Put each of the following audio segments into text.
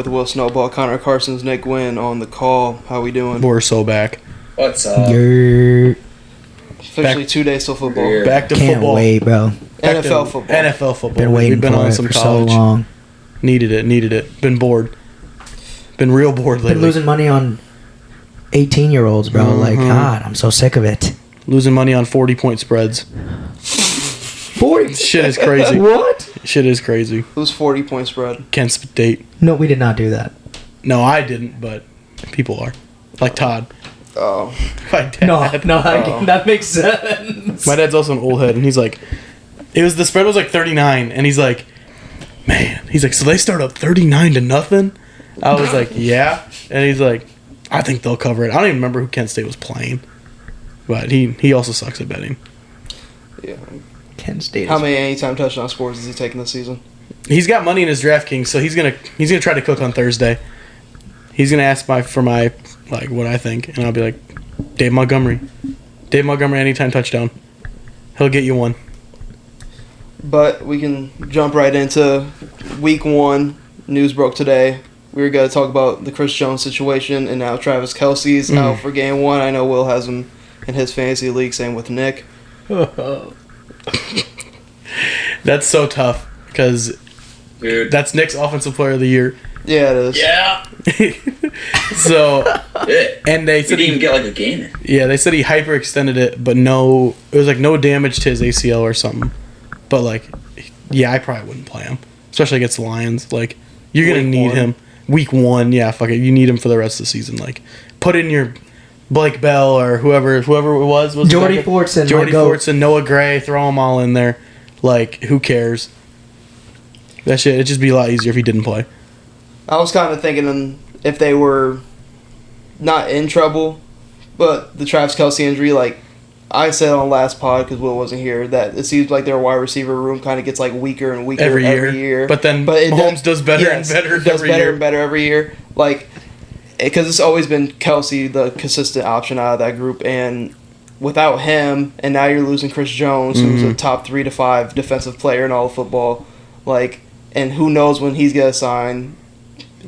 with Will Snowball, Connor Carstens, Nic Guinn on the call. How we doing? We're so back. What's up? Officially 2 days till football. Yeah. Back to Can't football. wait, bro. NFL football. NFL football. Been waiting We've been for on it some for college. so long. Needed it. Been bored. Been real bored lately. Been losing money on 18-year-olds, bro. Like, God, I'm so sick of it. Losing money on 40-point spreads. 40? Shit is crazy. What? Shit is crazy. Who's 40-point spread? Kent State. No, we did not do that. No, I didn't, but people are. Like Todd. Oh. My dad. That makes sense. My dad's also an old head, and he's like, the spread was like 39, and he's like, man, so they start up 39-0? I was like, yeah, and he's like, I think they'll cover it. I don't even remember who Kent State was playing, but he also sucks at betting. Yeah. Kent State. How many anytime touchdown scores is he taking this season? He's got money in his DraftKings, so he's gonna try to cook on Thursday. He's gonna ask for my what I think, and I'll be like, Dave Montgomery anytime touchdown. He'll get you one. But we can jump right into week 1. News broke today. We were going to talk about the Chris Jones situation, and now Travis Kelce's out for game 1. I know Will has him in his fantasy league, same with Nick. That's so tough, because that's Nick's offensive player of the year. Yeah, it is. Yeah. So, and they said he didn't even get like a game in. Yeah, they said he hyperextended it, but it was no damage to his ACL or something. But I probably wouldn't play him, especially against the Lions. You're gonna need him week 1. Yeah, fuck it, you need him for the rest of the season. Put in your Blake Bell or whoever it was Jordy Fortson, Noah Gray, throw them all in there. Who cares? That shit, it'd just be a lot easier if he didn't play. I was kind of thinking if they were not in trouble, but the Travis Kelce injury, I said on last pod because Will wasn't here, that it seems like their wide receiver room kind of gets weaker and weaker every year. But Mahomes does better and better every year. Because it's always been Kelce, the consistent option out of that group, and without him, and now you're losing Chris Jones, who's a top 3 to 5 defensive player in all of football. And who knows when he's gonna sign.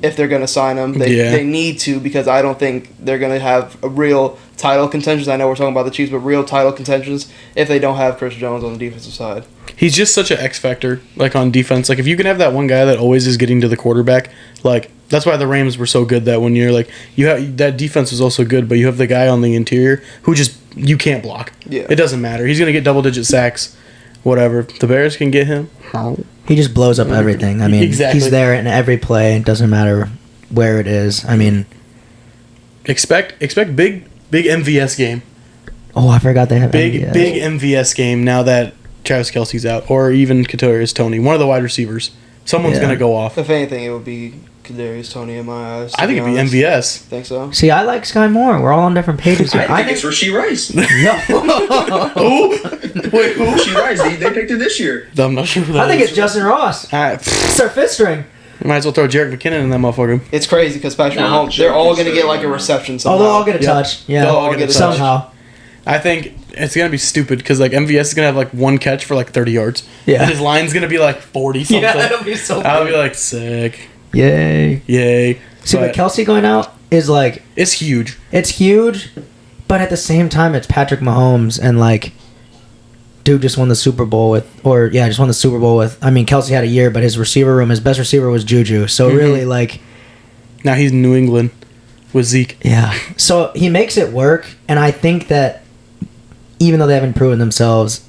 If they're going to sign him, they need to, because I don't think they're going to have a real title contentions. I know we're talking about the Chiefs, but real title contentions if they don't have Chris Jones on the defensive side. He's just such an X factor, on defense. If you can have that one guy that always is getting to the quarterback, that's why the Rams were so good that one year. You have that defense was also good, but you have the guy on the interior who just you can't block. Yeah, it doesn't matter. He's going to get double-digit sacks, whatever. If the Bears can get him. He just blows up everything. I mean, exactly. He's there in every play. It doesn't matter where it is. I mean, expect big MVS game. Oh, I forgot they have big MVS game now that Travis Kelce's out, or even Kadarius Toney, one of the wide receivers. Someone's gonna go off. If anything, it would be Kadarius Toney in my eyes. I think it'd be MVS. Think so? See, I like Sky Moore. We're all on different pages here. I think it's Rashee Rice. No. Who? Wait, who? Rashee Rice. They picked it this year. I'm not sure who that I think is. it's Justin Ross. It's our fifth string. Might as well throw Jerick McKinnon in that motherfucker. It's crazy because Patrick Mahomes, they're all going to get a reception somehow. Oh, they'll all get a touch. Yeah, they'll all get a touch. Somehow. I think it's going to be stupid because MVS is going to have one catch for 30 yards. Yeah. And his line's going to be 40 something. Yeah, it'll be so I'll be sick. Yay. See, but Kelce going out is it's huge. It's huge, but at the same time, it's Patrick Mahomes and dude just won the Super Bowl with, Kelce had a year, but his best receiver was Juju. So really, now he's in New England with Zeke. Yeah. So he makes it work, and I think that even though they haven't proven themselves,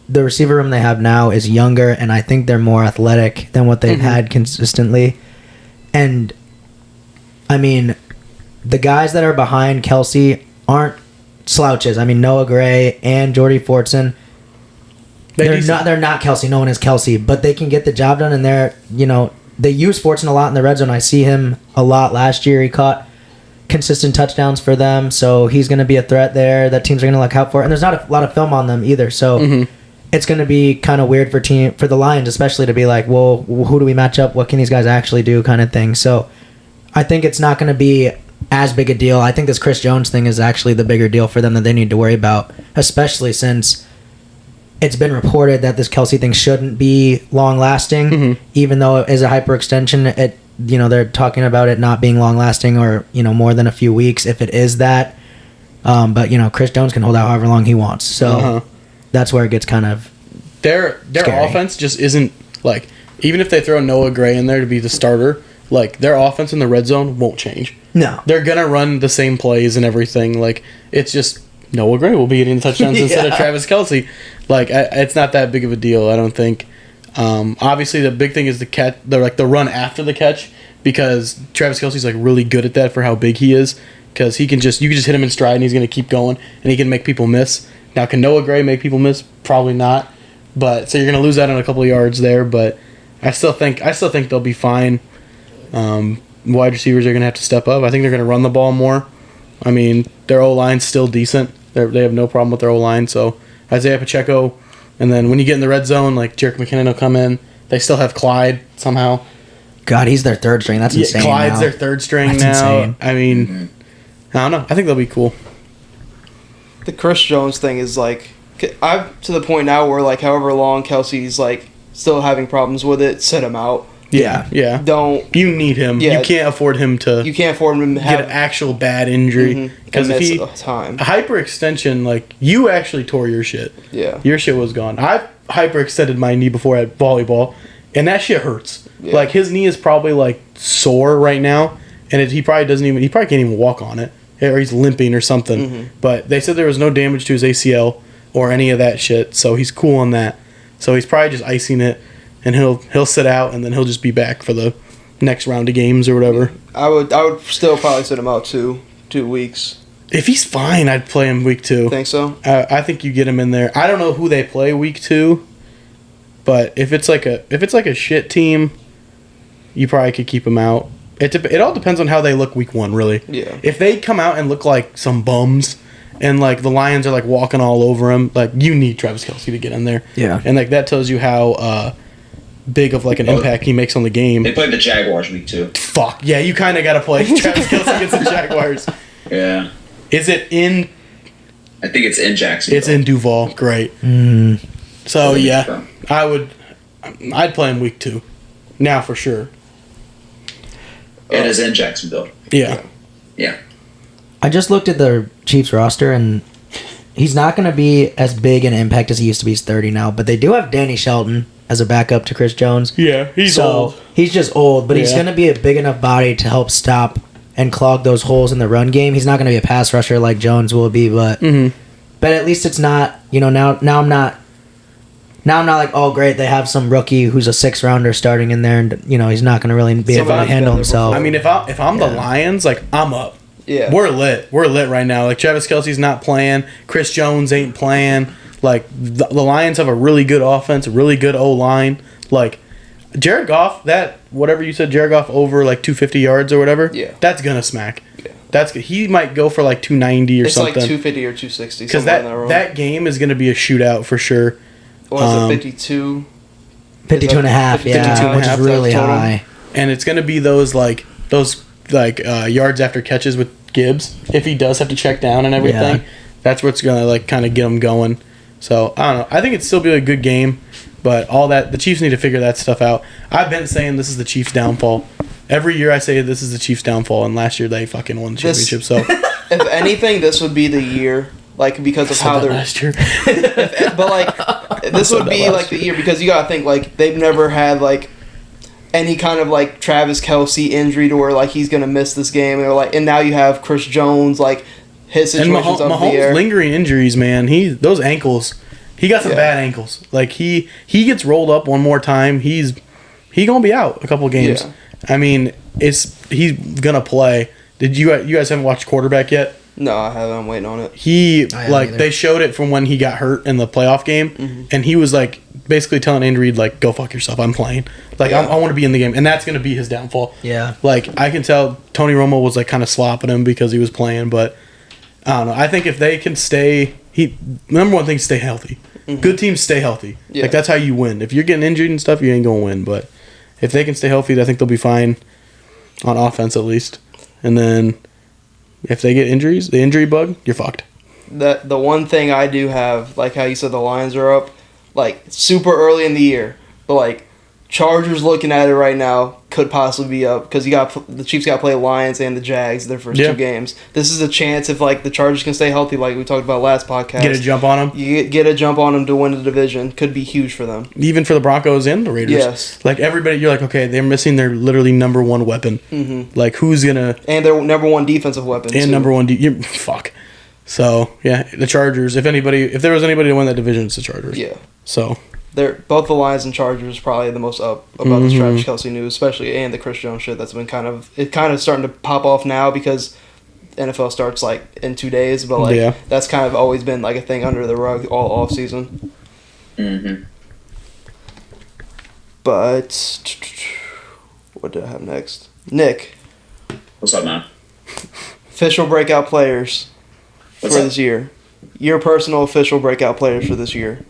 the receiver room they have now is younger, and I think they're more athletic than what they've had consistently. And, I mean, the guys that are behind Kelce aren't slouches. I mean, Noah Gray and Jordy Fortson, they're not Kelce. No one is Kelce, but they can get the job done, and they use Fortson a lot in the red zone. I see him a lot last year. He caught consistent touchdowns for them, so he's going to be a threat there that teams are going to look out for. And there's not a lot of film on them either, so it's going to be kind of weird for the Lions, especially to be well, who do we match up? What can these guys actually do, kind of thing. So I think it's not going to be as big a deal. I think this Chris Jones thing is actually the bigger deal for them that they need to worry about, especially since it's been reported that this Kelce thing shouldn't be long-lasting, even though it is a hyperextension. they're talking about it not being long lasting or more than a few weeks. If it is that, but Chris Jones can hold out however long he wants. So that's where it gets kind of their scary. offense just isn't like, even if they throw Noah Gray in there to be the starter, like their offense in the red zone won't change. No, they're gonna run the same plays and everything. Like it's just Noah Gray will be getting touchdowns instead of Travis Kelce. Like it's not that big of a deal, I don't think. Obviously, the big thing is the catch, the run after the catch, because Travis Kelce's like really good at that for how big he is. Because you can just hit him in stride and he's gonna keep going and he can make people miss. Now, can Noah Gray make people miss? Probably not. But so you're gonna lose out on a couple of yards there. But I still think they'll be fine. Wide receivers are gonna have to step up. I think they're gonna run the ball more. I mean, their O-line's still decent. They have no problem with their O-line. So Isaiah Pacheco. And then when you get in the red zone, like Jerick McKinnon will come in. They still have Clyde somehow. God, he's their third string. That's insane. Clyde's now. their third string That's now. insane. I mean, I don't know. I think they'll be cool. The Chris Jones thing is like, I'm to the point now where like however long Kelce's like still having problems with it, sit him out. Yeah. You need him. Yeah. You can't afford him to. You can't afford him to get have an actual bad injury because if he time. a hyperextension, like you actually tore your shit. Yeah, your shit was gone. I hyperextended my knee before at volleyball, and that shit hurts. Yeah. Like his knee is probably like sore right now, and he probably can't even walk on it, or he's limping or something. But they said there was no damage to his ACL or any of that shit, so he's cool on that. So he's probably just icing it, and he'll sit out, and then he'll just be back for the next round of games or whatever. I would still probably sit him out 2 weeks. If he's fine, I'd play him week 2. Think so? I think you get him in there. I don't know who they play week 2, but if it's like a shit team, you probably could keep him out. It all depends on how they look week 1, really. Yeah. If they come out and look like some bums, and like the Lions are like walking all over him, like you need Travis Kelce to get in there. Yeah. And like that tells you how big of like an impact he makes on the game. They played the Jaguars week 2. Fuck yeah, you kind of got to play Travis Kelce against the Jaguars. Yeah. Is it in? I think it's in Jacksonville. It's in Duval. Great. So yeah, I'd play him week 2, now for sure. It is in Jacksonville. Yeah. Yeah. I just looked at the Chiefs roster, and he's not going to be as big an impact as he used to be. He's 30 now, but they do have Danny Shelton as a backup to Chris Jones. Yeah, he's old. He's just old, but he's Yeah. going to be a big enough body to help stop and clog those holes in the run game. He's not going to be a pass rusher like Jones will be, but at least it's not. Now I'm not like, oh great, they have some rookie who's a 6th rounder starting in there, and he's not going to really be able to Somebody's handle been there himself. I mean, if I'm the Lions, like I'm up. Yeah. We're lit right now. Like Travis Kelce's not playing. Chris Jones ain't playing. Like the Lions have a really good offense, a really good O-line. Like Jared Goff, that whatever you said, Jared Goff over like 250 yards or whatever. Yeah. That's gonna smack. Yeah. He might go for like 290 or It's something. like 250 or 260. Because that game is gonna be a shootout for sure. Or is it 52? 52 and a half, 52 yeah, and a which half is really total. high. And it's gonna be those yards after catches with Gibbs if he does have to check down and everything. Yeah. That's what's gonna like kind of get him going. So I don't know. I think it'd still be a good game, but all that the Chiefs need to figure that stuff out. I've been saying this is the Chiefs' downfall. Every year I say this is the Chiefs' downfall, and last year they fucking won the championship. So If anything, this would be the year, like because of how they're. last year. But like, this would be like the year because you gotta think like they've never had like any kind of like Travis Kelce injury to where like he's gonna miss this game, and now you have Chris Jones, like his And situation's up in the air. Mahomes lingering injuries, man. Those ankles. He got some bad ankles. Like he gets rolled up one more time. He gonna be out a couple games. Yeah. I mean, he's gonna play. Did you guys haven't watched quarterback yet? No, I haven't. I'm waiting on it. I haven't either. They showed it from when he got hurt in the playoff game, and he was like basically telling Andy Reid like, "Go fuck yourself. I'm playing. Like Yeah. I want to be in the game," and that's gonna be his downfall. Yeah. Like I can tell Tony Romo was like kind of slopping him because he was playing, but I don't know. I think if they can stay, number one thing, stay healthy. Good teams stay healthy. Yeah. Like that's how you win. If you're getting injured and stuff, you ain't gonna win. But if they can stay healthy, I think they'll be fine on offense at least. And then if they get injuries, the injury bug, you're fucked. The one thing I do have, like how you said the Lions are up, like super early in the year, but like Chargers looking at it right now, could possibly be up because the Chiefs got to play the Lions and the Jags their first 2 games. This is a chance if like the Chargers can stay healthy, like we talked about last podcast. Get a jump on them. You get a jump on them to win the division. Could be huge for them. Even for the Broncos and the Raiders. Yes. Like everybody, you're like, okay, they're missing their literally number 1 weapon. Mm-hmm. Like who's gonna and their number 1 defensive weapon and too. number 1 fuck. So yeah, the Chargers. If there was anybody to win that division, it's the Chargers. Yeah. So. They're both the Lions and Chargers probably the most up about this Travis Kelce news, especially and the Chris Jones shit that's been kind of starting to pop off now because NFL starts like in 2 days, but like that's kind of always been like a thing under the rug all off season. Mm-hmm. But what do I have next? Nick, What's up, man? official breakout players for this year. Your personal official breakout players for this year.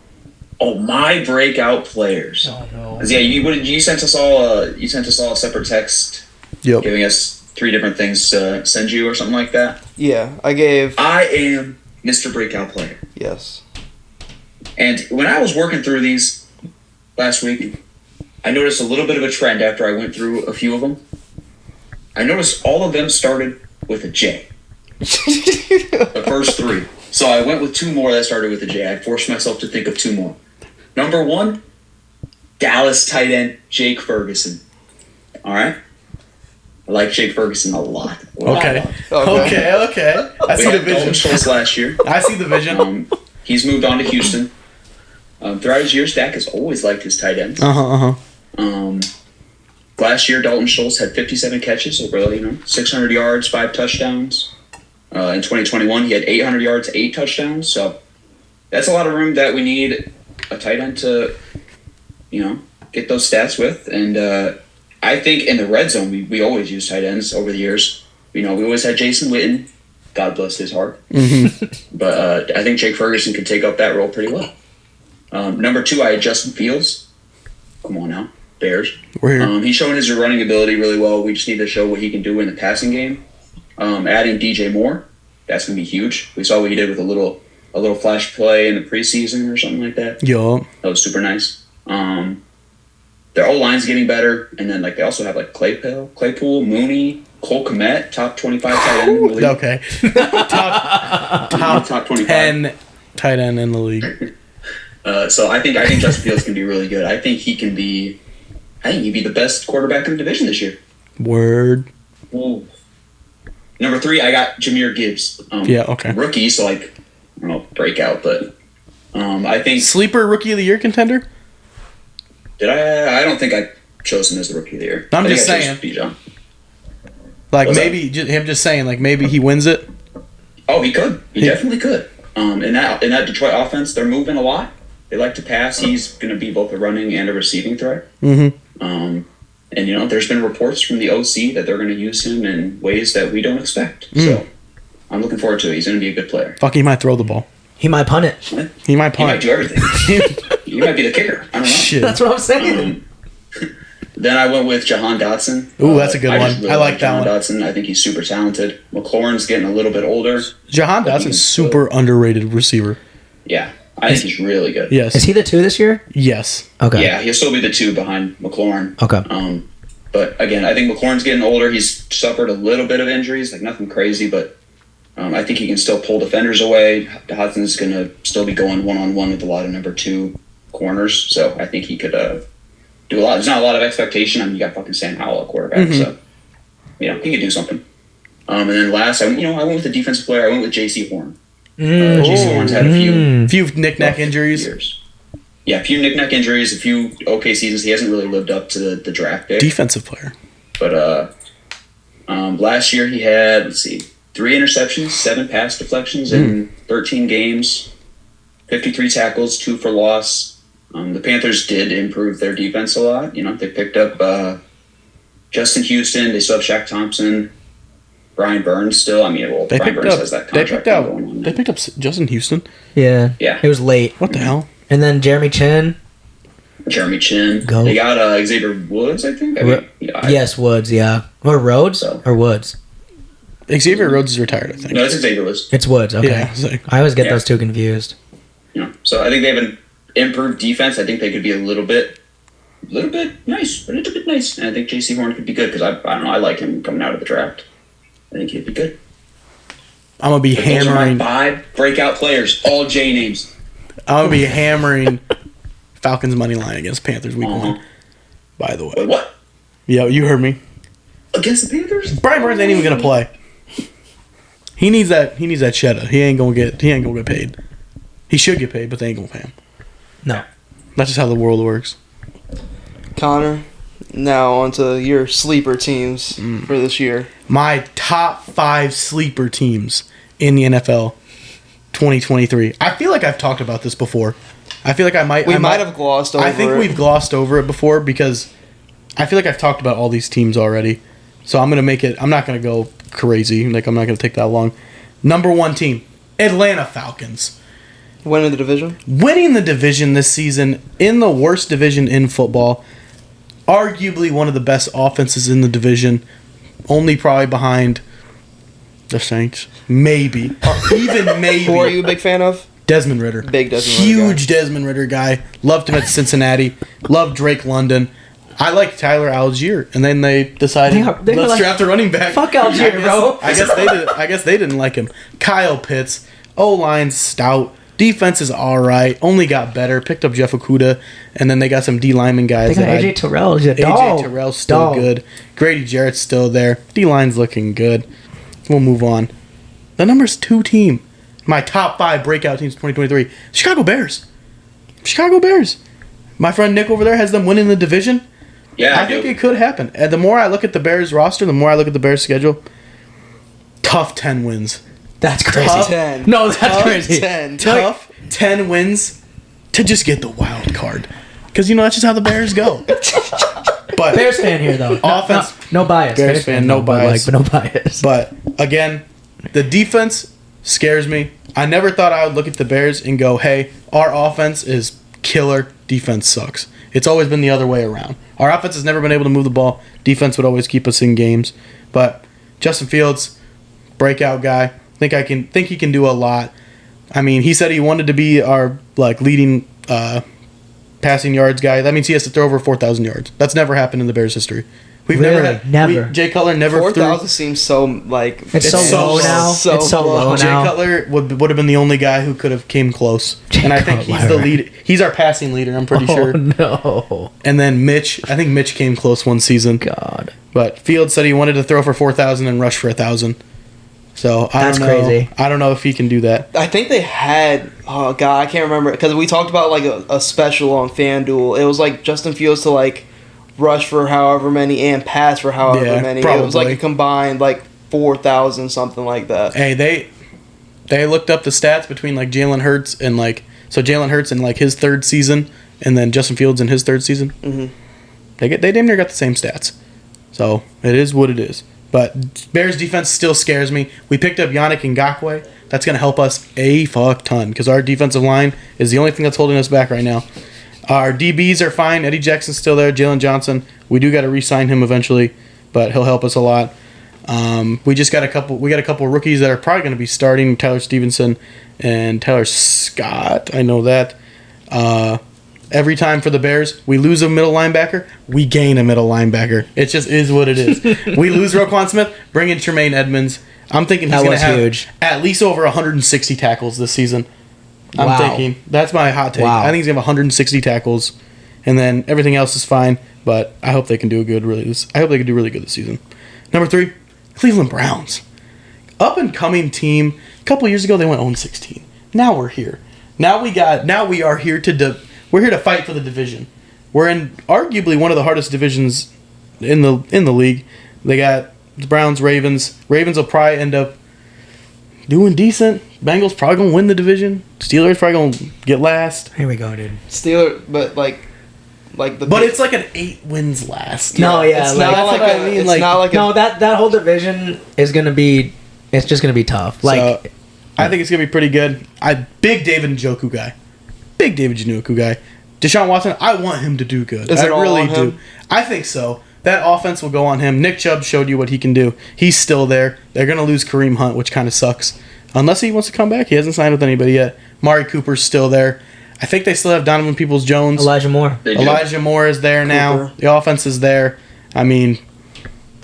Oh, my breakout players. Oh no. Yeah, you sent us all a separate text giving us 3 different things to send you or something like that. Yeah, I am Mr. Breakout Player. Yes. And when I was working through these last week, I noticed a little bit of a trend after I went through a few of them. I noticed all of them started with a J. The first 3. So I went with 2 more that started with a J. I forced myself to think of 2 more. Number 1, Dallas tight end Jake Ferguson. All right? I like Jake Ferguson a lot. Okay. I see the Dalton vision. Schultz last year. I see the vision. He's moved on to Houston. Throughout his years, Dak has always liked his tight ends. Last year, Dalton Schultz had 57 catches over 600 yards, 5 touchdowns. In 2021, he had 800 yards, 8 touchdowns. So that's a lot of room that we need a tight end to, get those stats with. And I think in the red zone, we always use tight ends over the years. We always had Jason Witten. God bless his heart. Mm-hmm. But I think Jake Ferguson could take up that role pretty well. Number 2, I had Justin Fields. Come on now, Bears. We're here. He's showing his running ability really well. We just need to show what he can do in the passing game. Adding DJ Moore, that's going to be huge. We saw what he did with a little flash play in the preseason or something like that. Yo. That was super nice. Their O-line's getting better, and then they also have Claypool, Mooney, Cole Kmet, top 25 tight end in the league. Okay. top 25. 10 tight end in the league. So I think Justin Fields can be really good. I think he'd be the best quarterback in the division this year. Word. Ooh. Number 3, I got Jahmyr Gibbs. Okay. Rookie, so I don't know, breakout, but I think sleeper rookie of the year contender. Did I? I don't think I chose him as the rookie of the year. I'm just saying. Like maybe just saying, like maybe he wins it. Oh, he could. He definitely could. In that Detroit offense, they're moving a lot. They like to pass. He's going to be both a running and a receiving threat. Mm-hmm. And there's been reports from the OC that they're going to use him in ways that we don't expect. So I'm looking forward to it. He's going to be a good player. Fuck, he might throw the ball. He might punt it. What? He might punt. He might do everything. He might be the kicker. I don't know. Shit. That's what I'm saying. Then I went with Jahan Dotson. Ooh, that's a good one. Really I like that Jahan one. Dotson. I think he's super talented. McLaurin's getting a little bit older. Jahan Dotson's super underrated receiver. Yeah, I think he's really good. Yes. Is he the 2 this year? Yes. Okay. Yeah, he'll still be the 2 behind McLaurin. Okay. But again, I think McLaurin's getting older. He's suffered a little bit of injuries, nothing crazy, but I think he can still pull defenders away. Dotson's going to still be going one-on-one with a lot of number 2 corners, so I think he could do a lot. There's not a lot of expectation. You got fucking Sam Howell at quarterback, so he could do something. And then last, I went with the defensive player. I went with J.C. Horn. J.C. Horn's had a few knick-knack injuries. Years. Yeah, a few knick-knack injuries, a few okay seasons. He hasn't really lived up to the draft pick. Defensive player. But last year he had, 3 interceptions, 7 pass deflections in 13 games, 53 tackles, 2 for loss. The Panthers did improve their defense a lot. They picked up Justin Houston. They still have Shaq Thompson, Brian Burns still. Brian Burns has that contract going on. They picked up Justin Houston. Yeah. Yeah. It was late. What the hell? And then Jeremy Chin. Go. They got Xavier Woods, I think. Yes, Woods, yeah. Or Rhodes? Or Woods? Xavier Rhodes is retired, I think. No, it's Xavier Woods. It's Woods, okay. Yeah, I always get those 2 confused. So I think they have an improved defense. I think they could be a little bit a little bit nice. And I think J.C. Horn could be good because I don't know. I like him coming out of the draft. I think he'd be good. I'm gonna be hammering. Those are my 5 breakout players, all J names. I'm gonna be hammering Falcons money line against Panthers week 1. By the way. Wait, what? Yeah, you heard me. Against the Panthers? Brian Burns ain't even gonna play. He needs that cheddar. He ain't gonna get paid. He should get paid, but they ain't gonna pay him. No. That's just how the world works. Connor, now onto your sleeper teams for this year. My top 5 sleeper teams in the NFL 2023. I feel like I've talked about this before. I feel like I might have glossed over it. I think we've glossed over it before because I feel like I've talked about all these teams already. So I'm not gonna go crazy. Like I'm not gonna take that long. Number 1 team, Atlanta Falcons. Winning the division? Winning the division this season in the worst division in football. Arguably one of the best offenses in the division. Only probably behind the Saints. Maybe. Or even maybe. Who are you a big fan of? Desmond Ridder. Big Desmond Ridder Huge Desmond Ridder guy. Loved him at Cincinnati. Loved Drake London. I like Tyler Algier, and then they decided let's draft a running back. Fuck Algier, bro. I guess they didn't like him. Kyle Pitts, O-line's stout, defense is all right. Only got better. Picked up Jeff Okudah, and then they got some D lineman guys. They got AJ Terrell. AJ Terrell's still good. Grady Jarrett's still there. D line's looking good. We'll move on. The number 2 team, my top 5 breakout teams 2023, Chicago Bears. Chicago Bears. My friend Nick over there has them winning the division. Yeah, I think it could happen. And the more I look at the Bears roster, the more I look at the Bears schedule, tough 10 wins. That's crazy. Tough 10. No, that's crazy. 10. Tough 10 wins to just get the wild card. Because, that's just how the Bears go. But Bears fan here, though. Offense. No bias. Bears fan, no bias. But no bias. But, again, the defense scares me. I never thought I would look at the Bears and go, hey, our offense is killer. Defense sucks. It's always been the other way around. Our offense has never been able to move the ball. Defense would always keep us in games. But Justin Fields, breakout guy. Think he can do a lot. I mean, he said he wanted to be our leading passing yards guy. That means he has to throw over 4,000 yards. That's never happened in the Bears' history. We've never. Jay Cutler never 4,000 seems so it's so low now. It's so low now. Jay Cutler would have been the only guy who could have came close. And I think he's the lead. He's our passing leader, I'm pretty sure. No. And then I think Mitch came close one season. God. But Fields said he wanted to throw for 4,000 and rush for 1,000. So That's crazy. I don't know if he can do that. I think they had, oh god, I can't remember, because we talked about a special on FanDuel. It was Justin Fields to rush for however many and pass for however many. Probably. It was a combined 4,000, something like that. Hey, they looked up the stats between Jalen Hurts and so Jalen Hurts in his 3rd season and then Justin Fields in his 3rd season. Mm-hmm. They damn near got the same stats. So it is what it is. But Bears defense still scares me. We picked up Yannick Ngakoue. That's going to help us a fuck ton because our defensive line is the only thing that's holding us back right now. Our DBs are fine. Eddie Jackson's still there. Jalen Johnson, we do got to re-sign him eventually, but he'll help us a lot. We got a couple rookies that are probably going to be starting. Tyler Stevenson and Tyler Scott. I know that. Every time for the Bears, we lose a middle linebacker, we gain a middle linebacker. It just is what it is. We lose Roquan Smith, bring in Tremaine Edmonds. I'm thinking he's going to have at least over 160 tackles this season. I'm thinking. That's my hot take. Wow. I think he's going to have 160 tackles, and then everything else is fine, but I hope they can do really good this season. Number 3, Cleveland Browns. Up-and-coming team. A couple years ago, they went 0-16. Now we're here. Now we are here we're here to fight for the division. We're in arguably one of the hardest divisions in the league. They got the Browns, Ravens. Ravens will probably end up doing decent. Bengals probably gonna win the division. Steelers probably gonna get last. Here we go, dude. Steelers, but But it's an 8 wins last. No, yeah, it's not that's what I mean. It's not no, that whole division is gonna be. It's just gonna be tough. So, I think it's gonna be pretty good. Big David Njoku guy. Big David Njoku guy. Deshaun Watson, I want him to do good. Is it all really on do. him? I think so. That offense will go on him. Nick Chubb showed you what he can do. He's still there. They're going to lose Kareem Hunt, which kind of sucks. Unless he wants to come back. He hasn't signed with anybody yet. Mari Cooper's still there. I think they still have Donovan Peoples-Jones. Elijah Moore. They do. Elijah Moore is there now. The offense is there. I mean,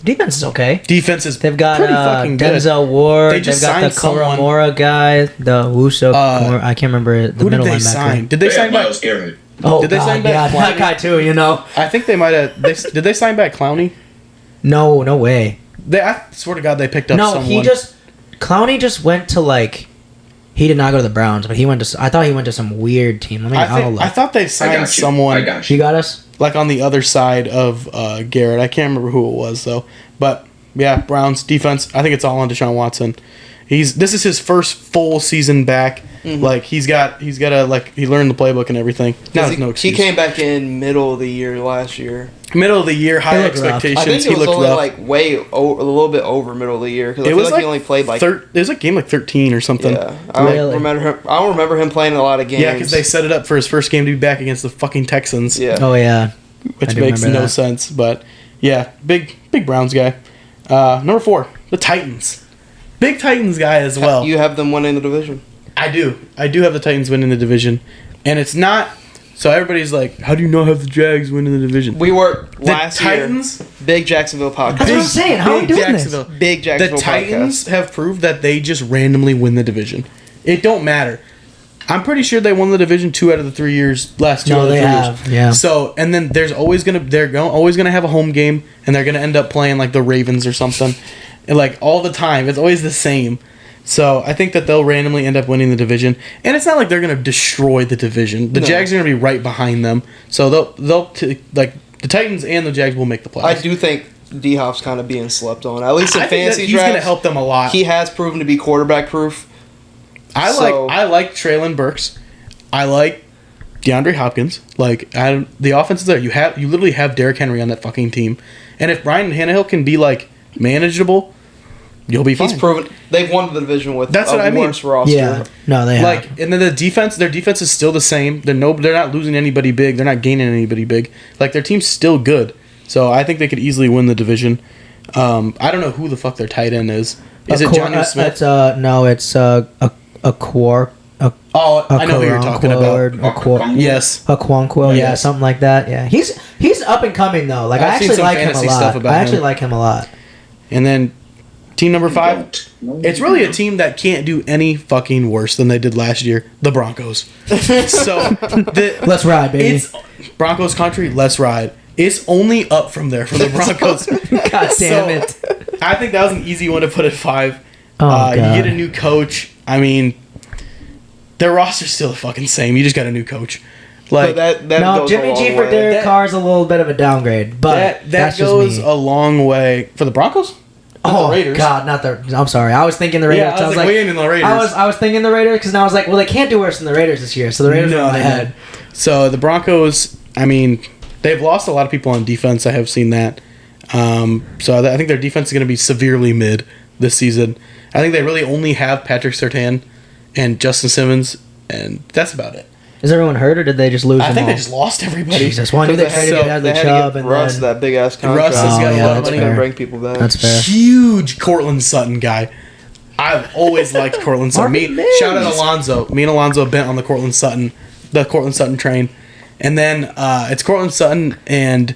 Defense is okay. defense is They've got pretty fucking good. Denzel Ward. They just They've got the signed someone. Koromora guy. The Wuso. I can't remember the Who did middle they linebacker. sign? Did they They sign have back? Miles Garrett. Oh, Did they God, sign back yeah, that Clowney? guy too, you know. I think they might have. Did they sign back Clowney? No way. I swear to God, they picked up No, someone. Clowney just went to like, he did not go to the Browns, but I thought he went to some weird team. I thought they I signed got you. someone I got He you. got us? like on the other side of Garrett. I can't remember who it was though. But yeah, Browns defense. I think it's all on Deshaun Watson. This is his first full season back. Like he's got to like he learned the playbook and everything. Now there's no He excuse. came back in middle of the year last year. Middle of the year, high looked rough. expectations. I think He it was looked only rough. like a little bit over middle of the year because I It feel was like he only played like it was like game like 13 or something. yeah. I Really? don't remember him playing a lot of games. Yeah, because they set it up for his first game to be back against the fucking Texans. yeah. Oh, yeah. Which I do makes no remember that. sense. But yeah, big Browns guy. Number 4, the Titans. Big Titans guy as well. You have them winning the division. I do have the Titans winning the division, and it's not. So everybody's like, "How do you not have the Jags winning the division?" We were The last Titans, year. Big Jacksonville podcast. That's what I'm saying. How are we big doing this? Jacksonville. Big The Jacksonville Titans podcast. have proved that they just randomly win the division. It don't matter. I'm pretty sure they won the division 2 out of the 3 years. Last 2 out No, of the they 3 have. years. Yeah. So and then they're always gonna have a home game, and they're gonna end up playing like the Ravens or something, and like all the time. It's always the same. So I think that they'll randomly end up winning the division, and it's not like they're gonna destroy the division. The No. Jags are gonna be right behind them, so they'll like the Titans and the Jags will make the playoffs. I do think D Hop's kind of being slept on. At least in I think that fantasy he's drafts, gonna help them a lot. he has proven to be quarterback proof. I like Traylon Burks. I like DeAndre Hopkins. Like the offense is there. You literally have Derrick Henry on that fucking team, and if Brian Tannehill can be like manageable, you'll be fine. He's proven they've won the division with That's a what I mean. worse roster. Yeah. No, they have. Like, and then their defense is still the same. They're not losing anybody big. They're not gaining anybody big. Like their team's still good. So I think they could easily win the division. I don't know who the fuck their tight end is. Is it Jonnu Smith? No, it's a Quar. Oh, I know who you're talking about. Yes. A Quanquo, yeah, Yes. something like that. Yeah, he's up and coming though. Like I've I seen actually some like him a fantasy stuff lot. about I actually him. like him a lot. And then team number 5. It's really a team that can't do any fucking worse than they did last year. The Broncos. Let's ride, baby. It's Broncos country. Let's ride. It's only up from there for the Broncos. God damn it. I think that was an easy one to put at 5. Oh, You God. get a new coach. I mean, their roster's still the fucking same. You just got a new coach. Like But that No, goes Jimmy a long G for way. Derek That- Carr's a little bit of a downgrade, but that that's goes just me. a long way for the Broncos. Not Oh the Raiders. God, not the. I'm sorry. I was thinking the Raiders. Yeah, I was like, we ain't in the Raiders. I was thinking the Raiders because I was like, well, they can't do worse than the Raiders this year. So the Raiders are in my head. So the Broncos, I mean, they've lost a lot of people on defense. I have seen that. So I think their defense is going to be severely mid this season. I think they really only have Patrick Surtain and Justin Simmons, and that's about it. Is everyone hurt or did they just lose? I them think all? they just lost everybody. Jesus. Well, I knew they tried to get Bradley They had to Chubb get and Russ then that big ass contract. Russ has got a yeah, lot of that's money. fair. to bring people back. That's fair. Huge Cortland Sutton guy. I've always liked Cortland Sutton. Marvin Mims. Shout out Alonzo. Me and Alonzo bent on the Cortland Sutton train. And then it's Cortland Sutton and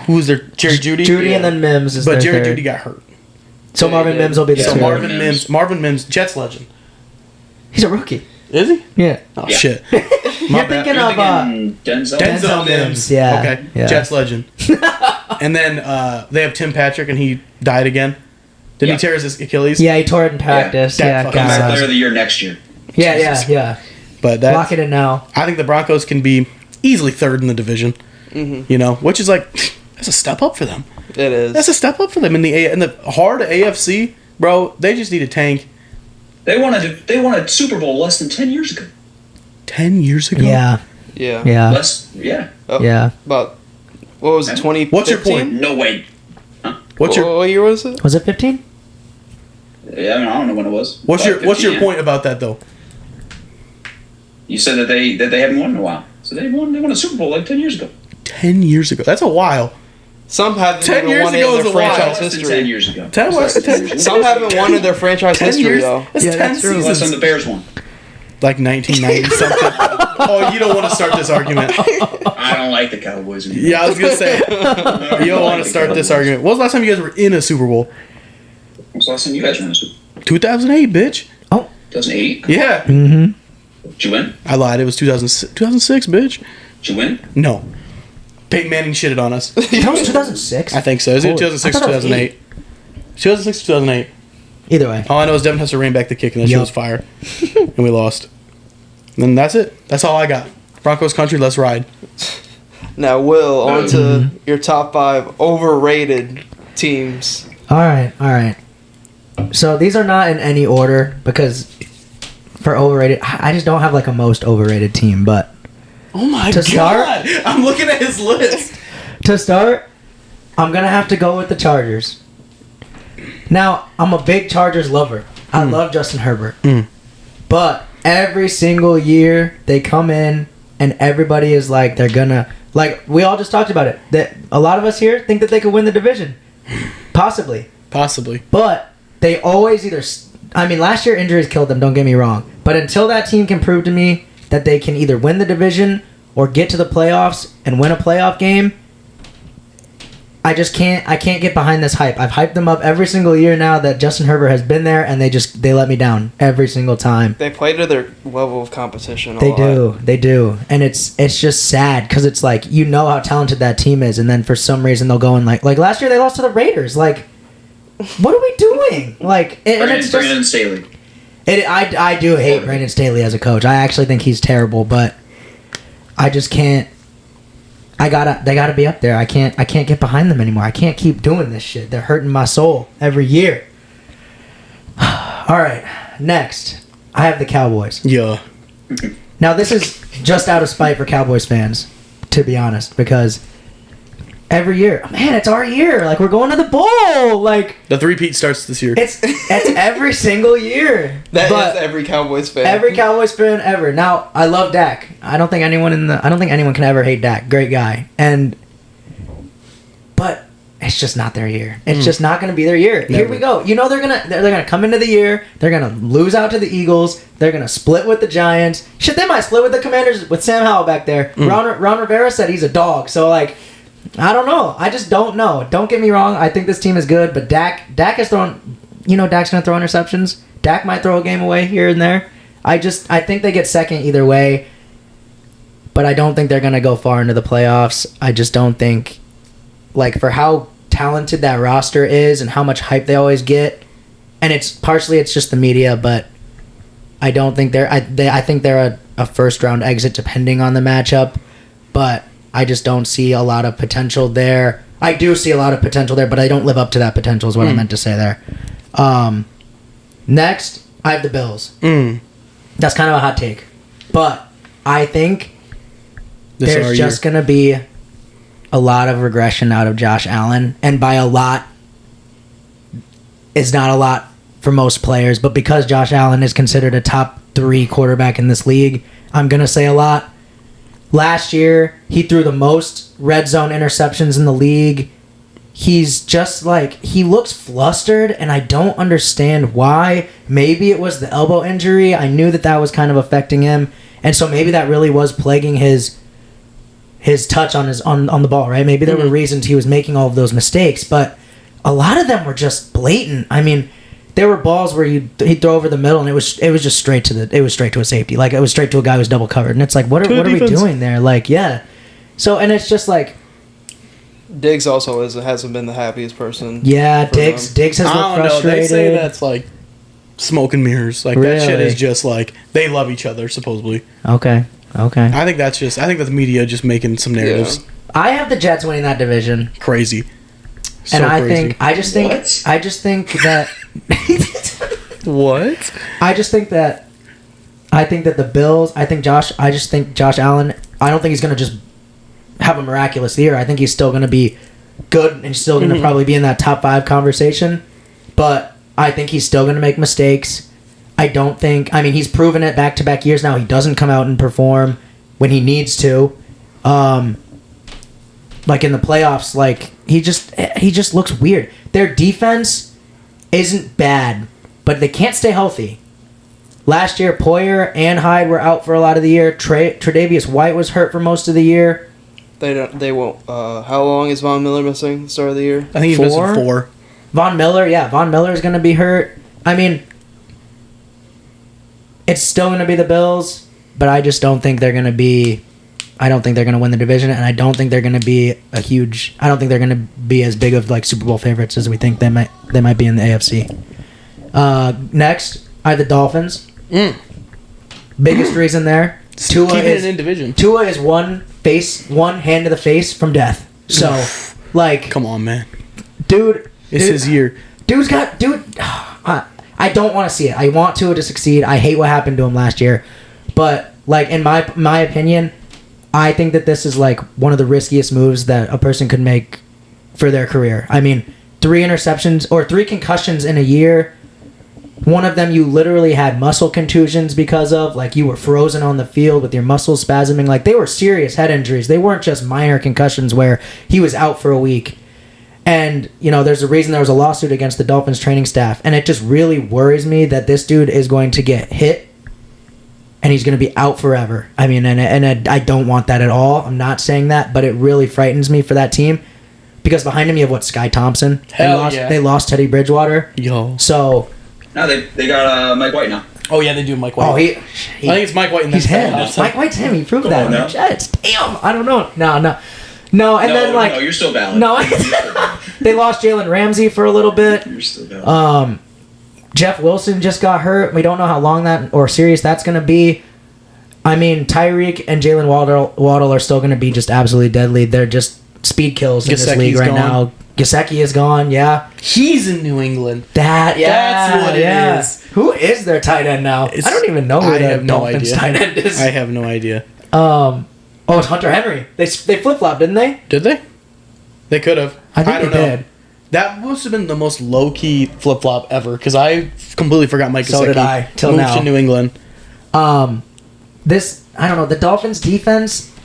who's their Jerry Jeudy? Judy and then Mims is But their Jerry third. Jeudy got hurt. So Marvin Mims will be the So third. Marvin Mims, Jets legend. He's a rookie. Is he? Yeah. Oh Yeah. shit. You're thinking You're of thinking Denzel. Denzel Mims. Yeah, Okay. yeah. Jets legend. And then they have Tim Patrick, and he died again. Didn't Yeah. he tear his Achilles? Yeah, he tore it in practice. That Yeah, fucking Comeback sucks. player of the year next year. yeah. But Lock it in now. I think the Broncos can be easily third in the division. Mm-hmm. You know, which is like that's a step up for them. It is. That's a step up for them in the hard AFC, bro. They just need a tank. They won a Super Bowl less than 10 years ago. 10 years ago. Yeah, yeah. yeah, Yeah. Oh, yeah. About what was it? 2015? What's your point? No way. What's your What year was it? Was it 15? Yeah, I mean, I don't know when it was. what's your 15, point about that though? You said that they haven't won in a while. So they won a Super Bowl like 10 years ago. 10 years ago. That's a while. Some haven't 10 even years won it ago in is their a while. franchise Less than 10 history. years ago. 10 It's what? less than 10 years ago. Some haven't won in their franchise 10 history years. though. That's Yeah, 10 that's true. Less than seasons. the Bears won. Like 1990 something. Oh, you don't want to start this argument. I don't like the Cowboys anymore. Yeah, I was gonna say you don't want to start this argument. When was the last time you guys were in a Super Bowl? When was the last time you guys were in a Super Bowl? 2008, bitch. 2008? Yeah. Mm-hmm. Did you win? I lied. It was 2006, bitch. Did you win? No. Peyton Manning shitted on us. That was 2006? I think so. Is it 2006 or 2008? 2006 or 2008. Either way. All I know is Devin Hester ran back the kick and that shit was fire. And we lost. And that's it. That's all I got. Broncos country, let's ride. Now, Will, on to your top 5 overrated teams. All right. So these are not in any order because for overrated, I just don't have like a most overrated team. But Oh my To god! start- I'm looking at his list. to start, I'm gonna have to go with the Chargers. Now, I'm a big Chargers lover. I love Justin Herbert. But every single year they come in and everybody is like they're gonna like we all just talked about it. That a lot of us here think that they could win the division. Possibly. But they always either last year injuries killed them, don't get me wrong. But until that team can prove to me that they can either win the division or get to the playoffs and win a playoff game, I can't get behind this hype. I've hyped them up every single year now that Justin Herbert has been there, and they let me down every single time. They play to their level of competition a They lot. do. And it's just sad because it's like, you know how talented that team is, and then for some reason they'll go and like last year they lost to the Raiders. Like, what are we doing? Like, and it's just Brandon Staley. I do hate Brandon Staley as a coach. I actually think he's terrible, but I just can't. They gotta be up there. I can't get behind them anymore. I can't keep doing this shit. They're hurting my soul every year. All right, next I have the Cowboys. Yeah. Now this is just out of spite for Cowboys fans, to be honest, because every year, man, it's our year. Like, we're going to the bowl. Like, The three-peat starts this year. it's every single year. That But is every Cowboys fan. every Cowboys fan ever. Now, I love Dak. I don't think anyone can ever hate Dak. Great guy. But it's just not their year. It's just not going to be their year. Never. Here we go. You know they're gonna come into the year. They're gonna lose out to the Eagles. They're gonna split with the Giants. Shit, they might split with the Commanders with Sam Howell back there. Ron Rivera said he's a dog. So like, I don't know. I just don't know. Don't get me wrong. I think this team is good, but Dak has thrown. You know, Dak's gonna throw interceptions. Dak might throw a game away here and there. I think they get second either way, but I don't think they're gonna go far into the playoffs. I just don't think, like, for how talented that roster is and how much hype they always get, and it's just the media, but I don't think I think they're a first round exit depending on the matchup, but I just don't see a lot of potential there. I do see a lot of potential there, but I don't live up to that potential is what I meant to say there. Next, I have the Bills. That's kind of a hot take, but I think there's just going to be a lot of regression out of Josh Allen, and by a lot, it's not a lot for most players, but because Josh Allen is considered a top 3 quarterback in this league, I'm going to say a lot. Last year, he threw the most red zone interceptions in the league. He's just like, he looks flustered, and I don't understand why. Maybe it was the elbow injury. I knew that was kind of affecting him, and so maybe that really was plaguing his touch on the ball, right? Maybe there were reasons he was making all of those mistakes, but a lot of them were just blatant. I mean, there were balls where he'd throw over the middle, and it was just straight to a safety. Like, it was straight to a guy who was double covered, and it's like, what are we doing there? Like, yeah. So, and it's just like, Diggs also hasn't been the happiest person. yeah, Diggs has looked frustrated. They say that's like smoke and mirrors. Like, that shit Really? is just like they love each other supposedly. Okay. I think that's the media just making some narratives I have the Jets winning that division, crazy. So and I crazy. just think that What? I think that the Bills, I just think Josh Allen, I don't think he's going to just have a miraculous year. I think he's still going to be good and still going to probably be in that top 5 conversation, but I think he's still going to make mistakes. He's proven it back-to-back years now. He doesn't come out and perform when he needs to. Like in the playoffs, like he just looks weird. Their defense isn't bad, but they can't stay healthy. Last year, Poyer and Hyde were out for a lot of the year. Tre'Davious White was hurt for most of the year. They won't. How long is Von Miller missing? The start of the year. I think he's missing 4. Von Miller is going to be hurt. I mean, it's still going to be the Bills, but I just don't think they're going to be. I don't think they're going to win the division, and I don't think they're going to be I don't think they're going to be as big of like Super Bowl favorites as we think they might be in the AFC. Next, I have the Dolphins. Biggest reason there. Tua is in division. Tua is one hand to the face from death. So, like, come on, man, dude, it's his year. I don't want to see it. I want Tua to succeed. I hate what happened to him last year, but like in my opinion, I think that this is like one of the riskiest moves that a person could make for their career. I mean, 3 interceptions or 3 concussions in a year. One of them you literally had muscle contusions because of, like you were frozen on the field with your muscles spasming. Like they were serious head injuries. They weren't just minor concussions where he was out for a week. And, you know, there's a reason there was a lawsuit against the Dolphins training staff. And it just really worries me that this dude is going to get hit and he's going to be out forever. I mean, and I don't want that at all. I'm not saying that, but it really frightens me for that team. Because behind him you have, Sky Thompson. They lost Teddy Bridgewater. Yo. So... No, they got Mike White now. Oh, yeah, they do Mike White. Oh, I think it's Mike White. He's him. Mike White's him. He proved that. No. Jets. Damn. I don't know. No, and then, like... No, you're still valid. No, they lost Jalen Ramsey for a little bit. You're still valid. Jeff Wilson just got hurt. We don't know how long that or serious that's going to be. I mean, Tyreek and Jalen Waddle are still going to be just absolutely deadly. They're just speed kills in this league right now. Gesicki is gone, yeah. He's in New England. That's what it is. Who is their tight end now? I don't even know who the Dolphins tight end is. I have no idea. It's Hunter Henry. They flip-flopped, didn't they? Did they? They could have. I think they did. That must have been the most low-key flip-flop ever, because I completely forgot Mike Gesicki. So did I, till moved now. to New England. I don't know, the Dolphins' defense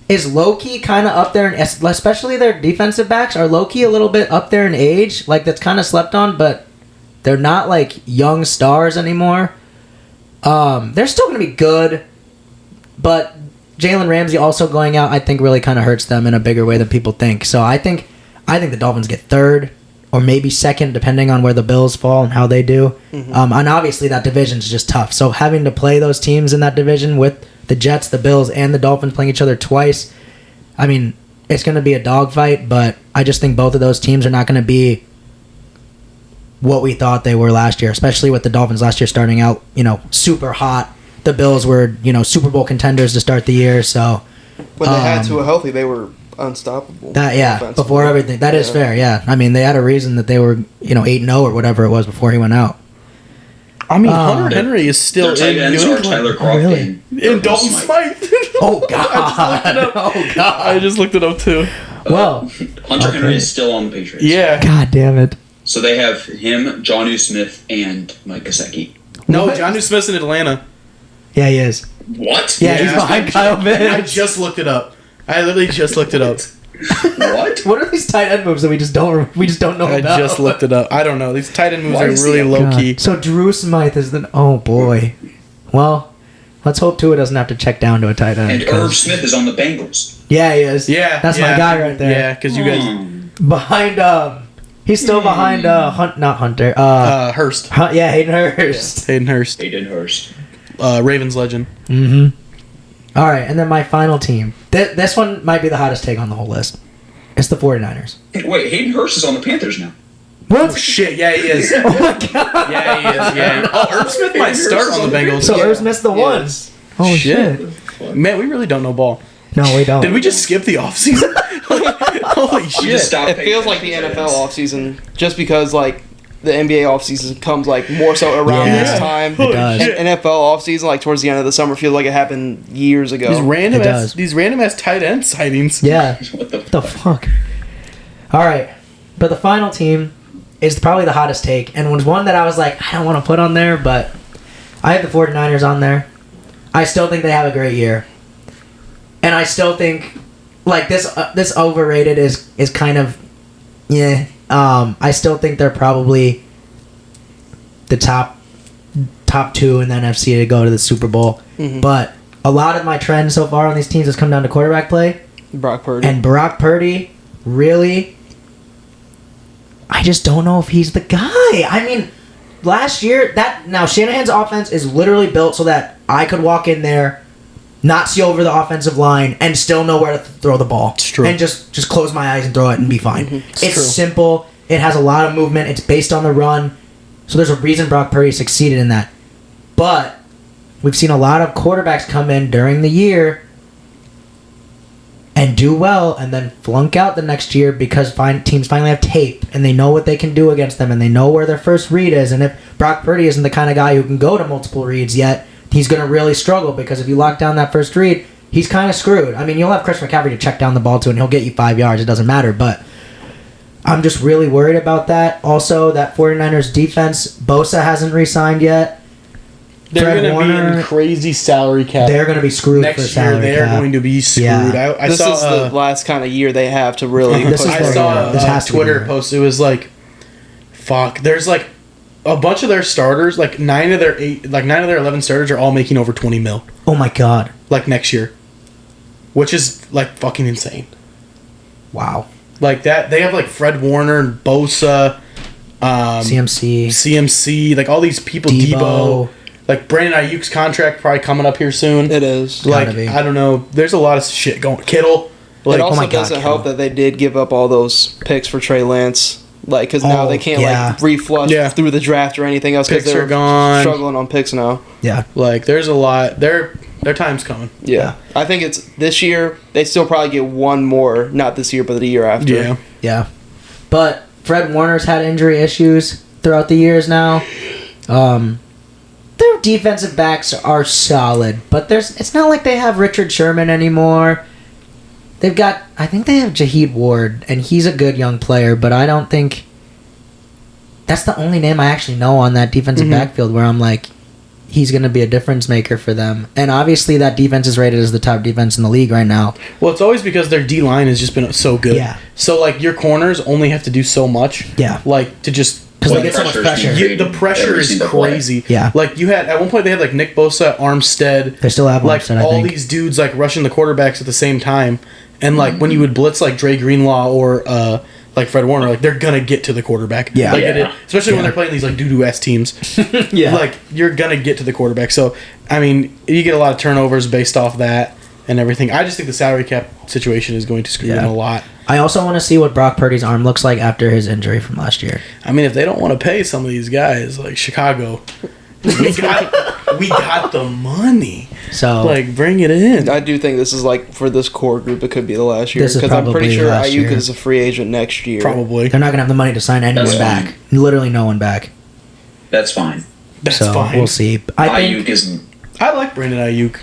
is low-key kind of up there, and especially their defensive backs are low-key a little bit up there in age. Like, that's kind of slept on, but they're not, like, young stars anymore. They're still going to be good, but Jalen Ramsey also going out, I think, really kind of hurts them in a bigger way than people think. So I think the Dolphins get 3rd or maybe 2nd, depending on where the Bills fall and how they do. Mm-hmm. And obviously that division's just tough. So having to play those teams in that division with the Jets, the Bills, and the Dolphins playing each other twice, I mean, it's going to be a dogfight, but I just think both of those teams are not going to be what we thought they were last year, especially with the Dolphins last year starting out, super hot. The Bills were, Super Bowl contenders to start the year, so... When they had Tua healthy, they were unstoppable. Before everything. That is fair, yeah. I mean, they had a reason that they were, 8-0 or whatever it was before he went out. I mean, Hunter Henry is still in New England. Tyler Kroft really? And Dalton Smythe. Oh, God. I just looked it up, too. Well. Hunter Henry is still on the Patriots. Yeah. God damn it. So they have him, Jonnu Smith, and Mike Gesicki. No, Jonnu Smith's in Atlanta. Yeah, he is. What? Yeah, he's behind Kyle Pitts. I just looked it up. I literally just looked it up. What? What are these tight end moves that we just don't know about? I just looked it up. I don't know. These tight end moves are really low key. So Drew Smythe is the... Oh, boy. Well, let's hope Tua doesn't have to check down to a tight end. And Irv Smith is on the Bengals. Yeah, he is. Yeah. That's my guy right there. Yeah, because you guys... Behind, he's still behind, not Hunter. Hurst. Yeah, Hayden Hurst. Hayden Hurst. Ravens legend. Mm-hmm. All right, and then my final team. This one might be the hottest take on the whole list. It's the 49ers. Wait, Hayden Hurst is on the Panthers now. What? Oh, shit. Yeah, he is. Oh, my God. Yeah, he is. Yeah. Oh, Irv Smith might start on the Bengals. So Irv Smith's the one. Oh, shit. Man, we really don't know ball. No, we don't. Did we just skip the offseason? Holy shit. It feels like the NFL offseason just because, the NBA offseason comes, more so around this time. It does. And NFL offseason, towards the end of the summer, feels like it happened years ago. These random ass tight end sightings. Yeah. What the fuck? All right. But the final team is probably the hottest take, and was one that I was like, I don't want to put on there, but I have the 49ers on there. I still think they have a great year. And I still think, this overrated is kind of, I still think they're probably the top top 2 in the NFC to go to the Super Bowl. Mhm. But a lot of my trend so far on these teams has come down to quarterback play. Brock Purdy. And Brock Purdy, really, I just don't know if he's the guy. I mean, last year, now Shanahan's offense is literally built so that I could walk in there, not see over the offensive line, and still know where to throw the ball. It's true. And just close my eyes and throw it and be fine. Mm-hmm. It's true. simple. It has a lot of movement. It's based on the run. So there's a reason Brock Purdy succeeded in that. But we've seen a lot of quarterbacks come in during the year and do well and then flunk out the next year because teams finally have tape and they know what they can do against them and they know where their first read is. And if Brock Purdy isn't the kind of guy who can go to multiple reads yet, he's going to really struggle because if you lock down that first read, he's kind of screwed. I mean, you'll have Chris McCaffrey to check down the ball to and he'll get you 5 yards. It doesn't matter, but I'm just really worried about that. Also, that 49ers defense, Bosa hasn't re-signed yet. They're going to be in crazy salary cap. They're going to be screwed for Next salary year, they're cap. going to be screwed. Yeah. I this saw, is the last kind of year they have to really This push is I their saw year. This a has to be Twitter their post. It was like, fuck. There's like a bunch of their starters. Like 9 of their 11 starters are all making over 20 mil. Oh my god. Like next year, which is like fucking insane. Wow. Like that, they have like Fred Warner and Bosa, CMC, like all these people. Debo. Like Brandon Ayuk's contract probably coming up here soon. It is. Like Gotta be. I don't know. There's a lot of shit going. Kittle. Like It also oh my God, doesn't help Kittle. that they did give up all those picks for Trey Lance. Like, because now Oh, they can't yeah. like reflush Yeah. through the draft or anything else because Picks they're are gone. struggling on picks now. Yeah. Like there's a lot. Their time's coming. Yeah. I think it's this year. They still probably get one more, not this year, but the year after. Yeah. Yeah. But Fred Warner's had injury issues throughout the years now. Their defensive backs are solid, but it's not like they have Richard Sherman anymore. I think they have Jaheed Ward, and he's a good young player, but I don't think that's the only name I actually know on that defensive backfield where I'm like, he's going to be a difference maker for them. And obviously that defense is rated as the top defense in the league right now. Well, it's always because their D line has just been so good. Yeah. So like your corners only have to do so much. Yeah. Like to just. Because they Well, get so much pressure's pressure. being The pressure Every is single play. crazy. Yeah. Like you had at one point they had like Nick Bosa, Armstead. They still have like Armstead, I all think. these dudes like rushing the quarterbacks at the same time, and like when you would blitz like Dre Greenlaw or like Fred Warner, like they're gonna get to the quarterback. Yeah. Like Yeah. especially when Yeah. they're playing these like doo-doo ass teams. Yeah. Like you're gonna get to the quarterback. So I mean, you get a lot of turnovers based off that and everything. I just think the salary cap situation is going to screw them a lot. I also want to see what Brock Purdy's arm looks like after his injury from last year. I mean, if they don't want to pay some of these guys, like Chicago, we got the money. So Like, bring it in. I do think this is like for this core group, it could be the last year This is because I'm pretty probably sure last Ayuk year. is a free agent next year. Probably. they're not gonna have the money to sign anyone That's back. fine. Literally no one back. That's fine. That's So fine. we'll see. I Ayuk think is I like Brandon Ayuk.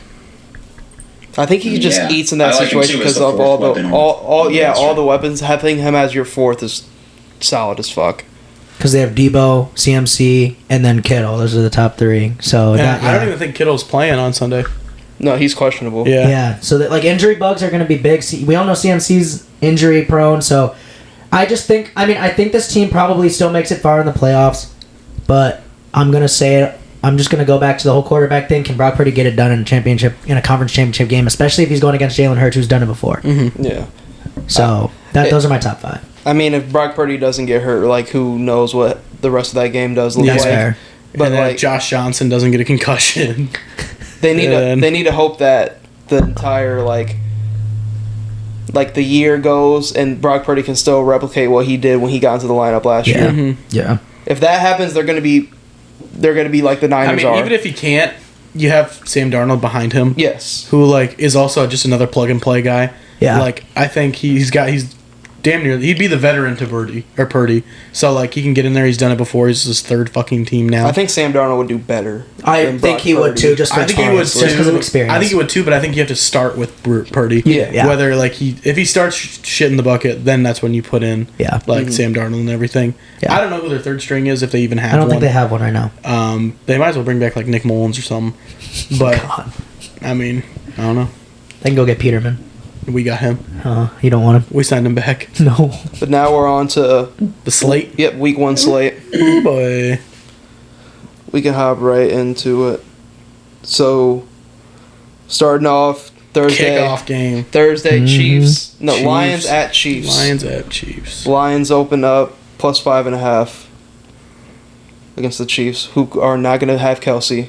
I think he just Yeah. eats in that I like him situation too as because the of fourth all the weapon on all the yeah roster. all the weapons. Having him as your fourth is solid as fuck. because they have Debo, CMC, and then Kittle. Those are the top three. So And that, I don't even think Kittle's playing on Sunday. No, he's questionable. Yeah. yeah. So that like injury bugs are going to be big. We all know CMC's injury prone. So I just think. I mean, I think this team probably still makes it far in the playoffs. But I'm gonna say it. I'm just gonna go back to the whole quarterback thing. Can Brock Purdy get it done in a conference championship game, especially if he's going against Jalen Hurts, who's done it before? Yeah. So those are my top five. I mean, if Brock Purdy doesn't get hurt, like who knows what the rest of that game does look That's like. fair. But and then like if Josh Johnson doesn't get a concussion. they need then- to hope that the entire like the year goes and Brock Purdy can still replicate what he did when he got into the lineup last Yeah. year. Yeah. If that happens, they're gonna be like the Niners I mean, are. even if he can't, you have Sam Darnold behind him. yes. Who like is also just another plug and play guy. Yeah. Like I think he's damn near he'd be the veteran to Purdy. So like he can get in there, he's done it before, he's his third fucking team now. I think Sam Darnold would do better. I than think Brock he would Purdy. too. Just for I think he would experience, just because of too. experience. I think he would too, but I think you have to start with Purdy. Yeah. Whether like if he starts shit in the bucket, then that's when you put in Yeah. like Sam Darnold and everything. Yeah. I don't know who their third string is if they even have I don't one. think they have one right now. They might as well bring back like Nick Mullins or something. But God. I mean, I don't know. They can go get Peterman. We got him. You don't want him? We signed him back. No. But now we're on to The slate. week 1 slate. Oh boy. we can hop right into it. So, starting off Thursday. Kickoff game. Thursday, Chiefs. No, Chiefs. Lions at Chiefs. Lions at Chiefs. Lions open up plus 5.5 against the Chiefs, who are not going to have Kelce,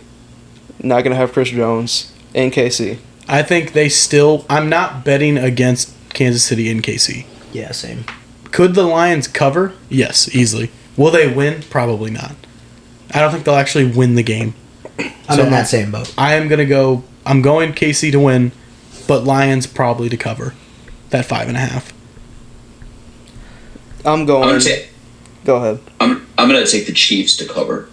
not going to have Chris Jones, and KC. I think they still... I'm not betting against Kansas City and KC. Yeah, same. Could the Lions cover? Yes, easily. Will they win? Probably not. I don't think they'll actually win the game. I'm in that same boat. I'm going KC to win, but Lions probably to cover that 5.5. I'm going... Go ahead. I'm going to take the Chiefs to cover.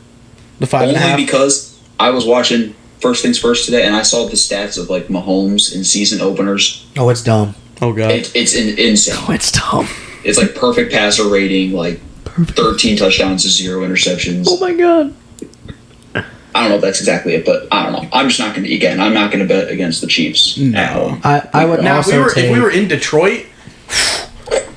The 5.5? Only because I was watching First Things First today, and I saw the stats of like Mahomes in season openers. Oh, it's dumb. Oh, God. It's insane. Oh, it's dumb. It's like perfect passer rating, like 13 touchdowns to 0 interceptions. Oh, my God. I don't know if that's exactly it, but I don't know. I'm just not going to, again, I'm not going to bet against the Chiefs. No. I would Now, also if we were in Detroit,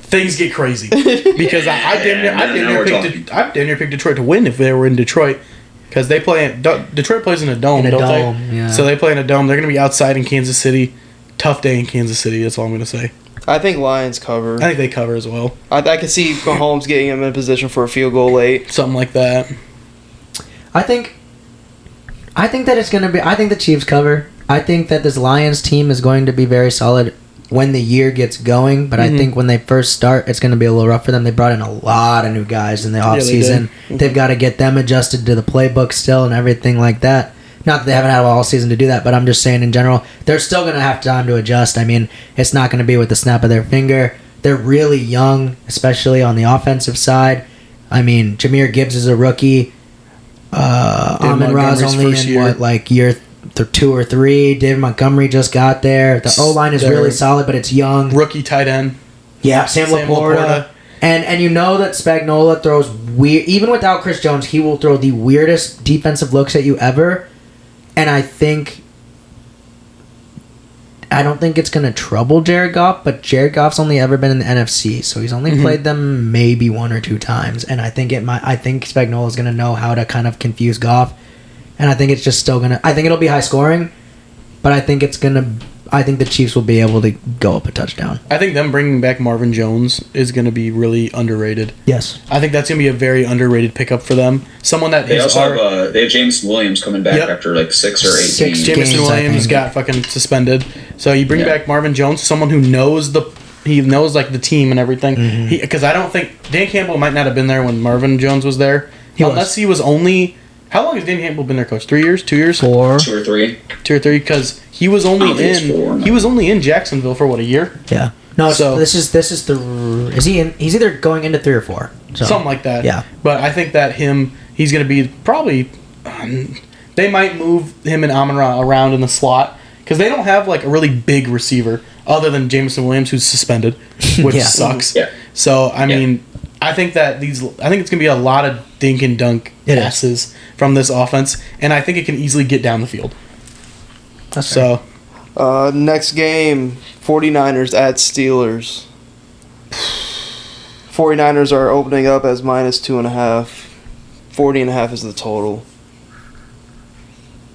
things get crazy. Because I damn near picked Detroit to win if they were in Detroit. Because they play Detroit plays in a dome, don't they? Yeah. So they play in a dome. They're going to be outside in Kansas City. Tough day in Kansas City. That's all I'm going to say. I think Lions cover. I think they cover as well. I can see Mahomes getting him in a position for a field goal late. Something like that. I think that it's going to be... I think the Chiefs cover. I think that this Lions team is going to be very solid when the year gets going, but I think when they first start, it's going to be a little rough for them. They brought in a lot of new guys in the offseason. They've got to get them adjusted to the playbook still and everything like that. Not that they haven't had all season to do that, but I'm just saying in general, they're still going to have time to adjust. I mean, it's not going to be with the snap of their finger. They're really young, especially on the offensive side. I mean, Jahmyr Gibbs is a rookie. Amon-Ra's only in year 2 or 3. David Montgomery just got there. The O-line is really solid, but it's young. Rookie tight end. Yeah, Sam Laporta. And you know that Spagnuolo throws weird... Even without Chris Jones, he will throw the weirdest defensive looks at you ever. And I don't think it's going to trouble Jared Goff, but Jared Goff's only ever been in the NFC, so he's only played them maybe 1 or 2 times. And I think Spagnuolo's going to know how to kind of confuse Goff. And I think it's just still gonna. I think it'll be high scoring, but I think the Chiefs will be able to go up a touchdown. I think them bringing back Marvin Jones is going to be really underrated. Yes, I think that's going to be a very underrated pickup for them. Someone that they also have they have Jameson Williams coming back after like 6 or 8 games. Jameson Williams got fucking suspended, so you bring back Marvin Jones, someone who knows the team and everything. Because I don't think Dan Campbell might not have been there when Marvin Jones was there, unless he was only. How long has Dan Campbell been there, Coach? 3 years? 2 years? 4. 2 or 3. 2 or 3, because he was only in Jacksonville for a year? Yeah. No, so this is the he's either going into 3 or 4. So. Something like that. Yeah. But I think that he's going to be probably they might move him and Amon-Ra around in the slot because they don't have like a really big receiver other than Jameson Williams, who's suspended, which sucks. Yeah. So I mean, I think it's going to be a lot of dink and dunk passes from this offense, and I think it can easily get down the field. That's so. Next game, 49ers at Steelers. 49ers are opening up as -2.5. 40.5 is the total.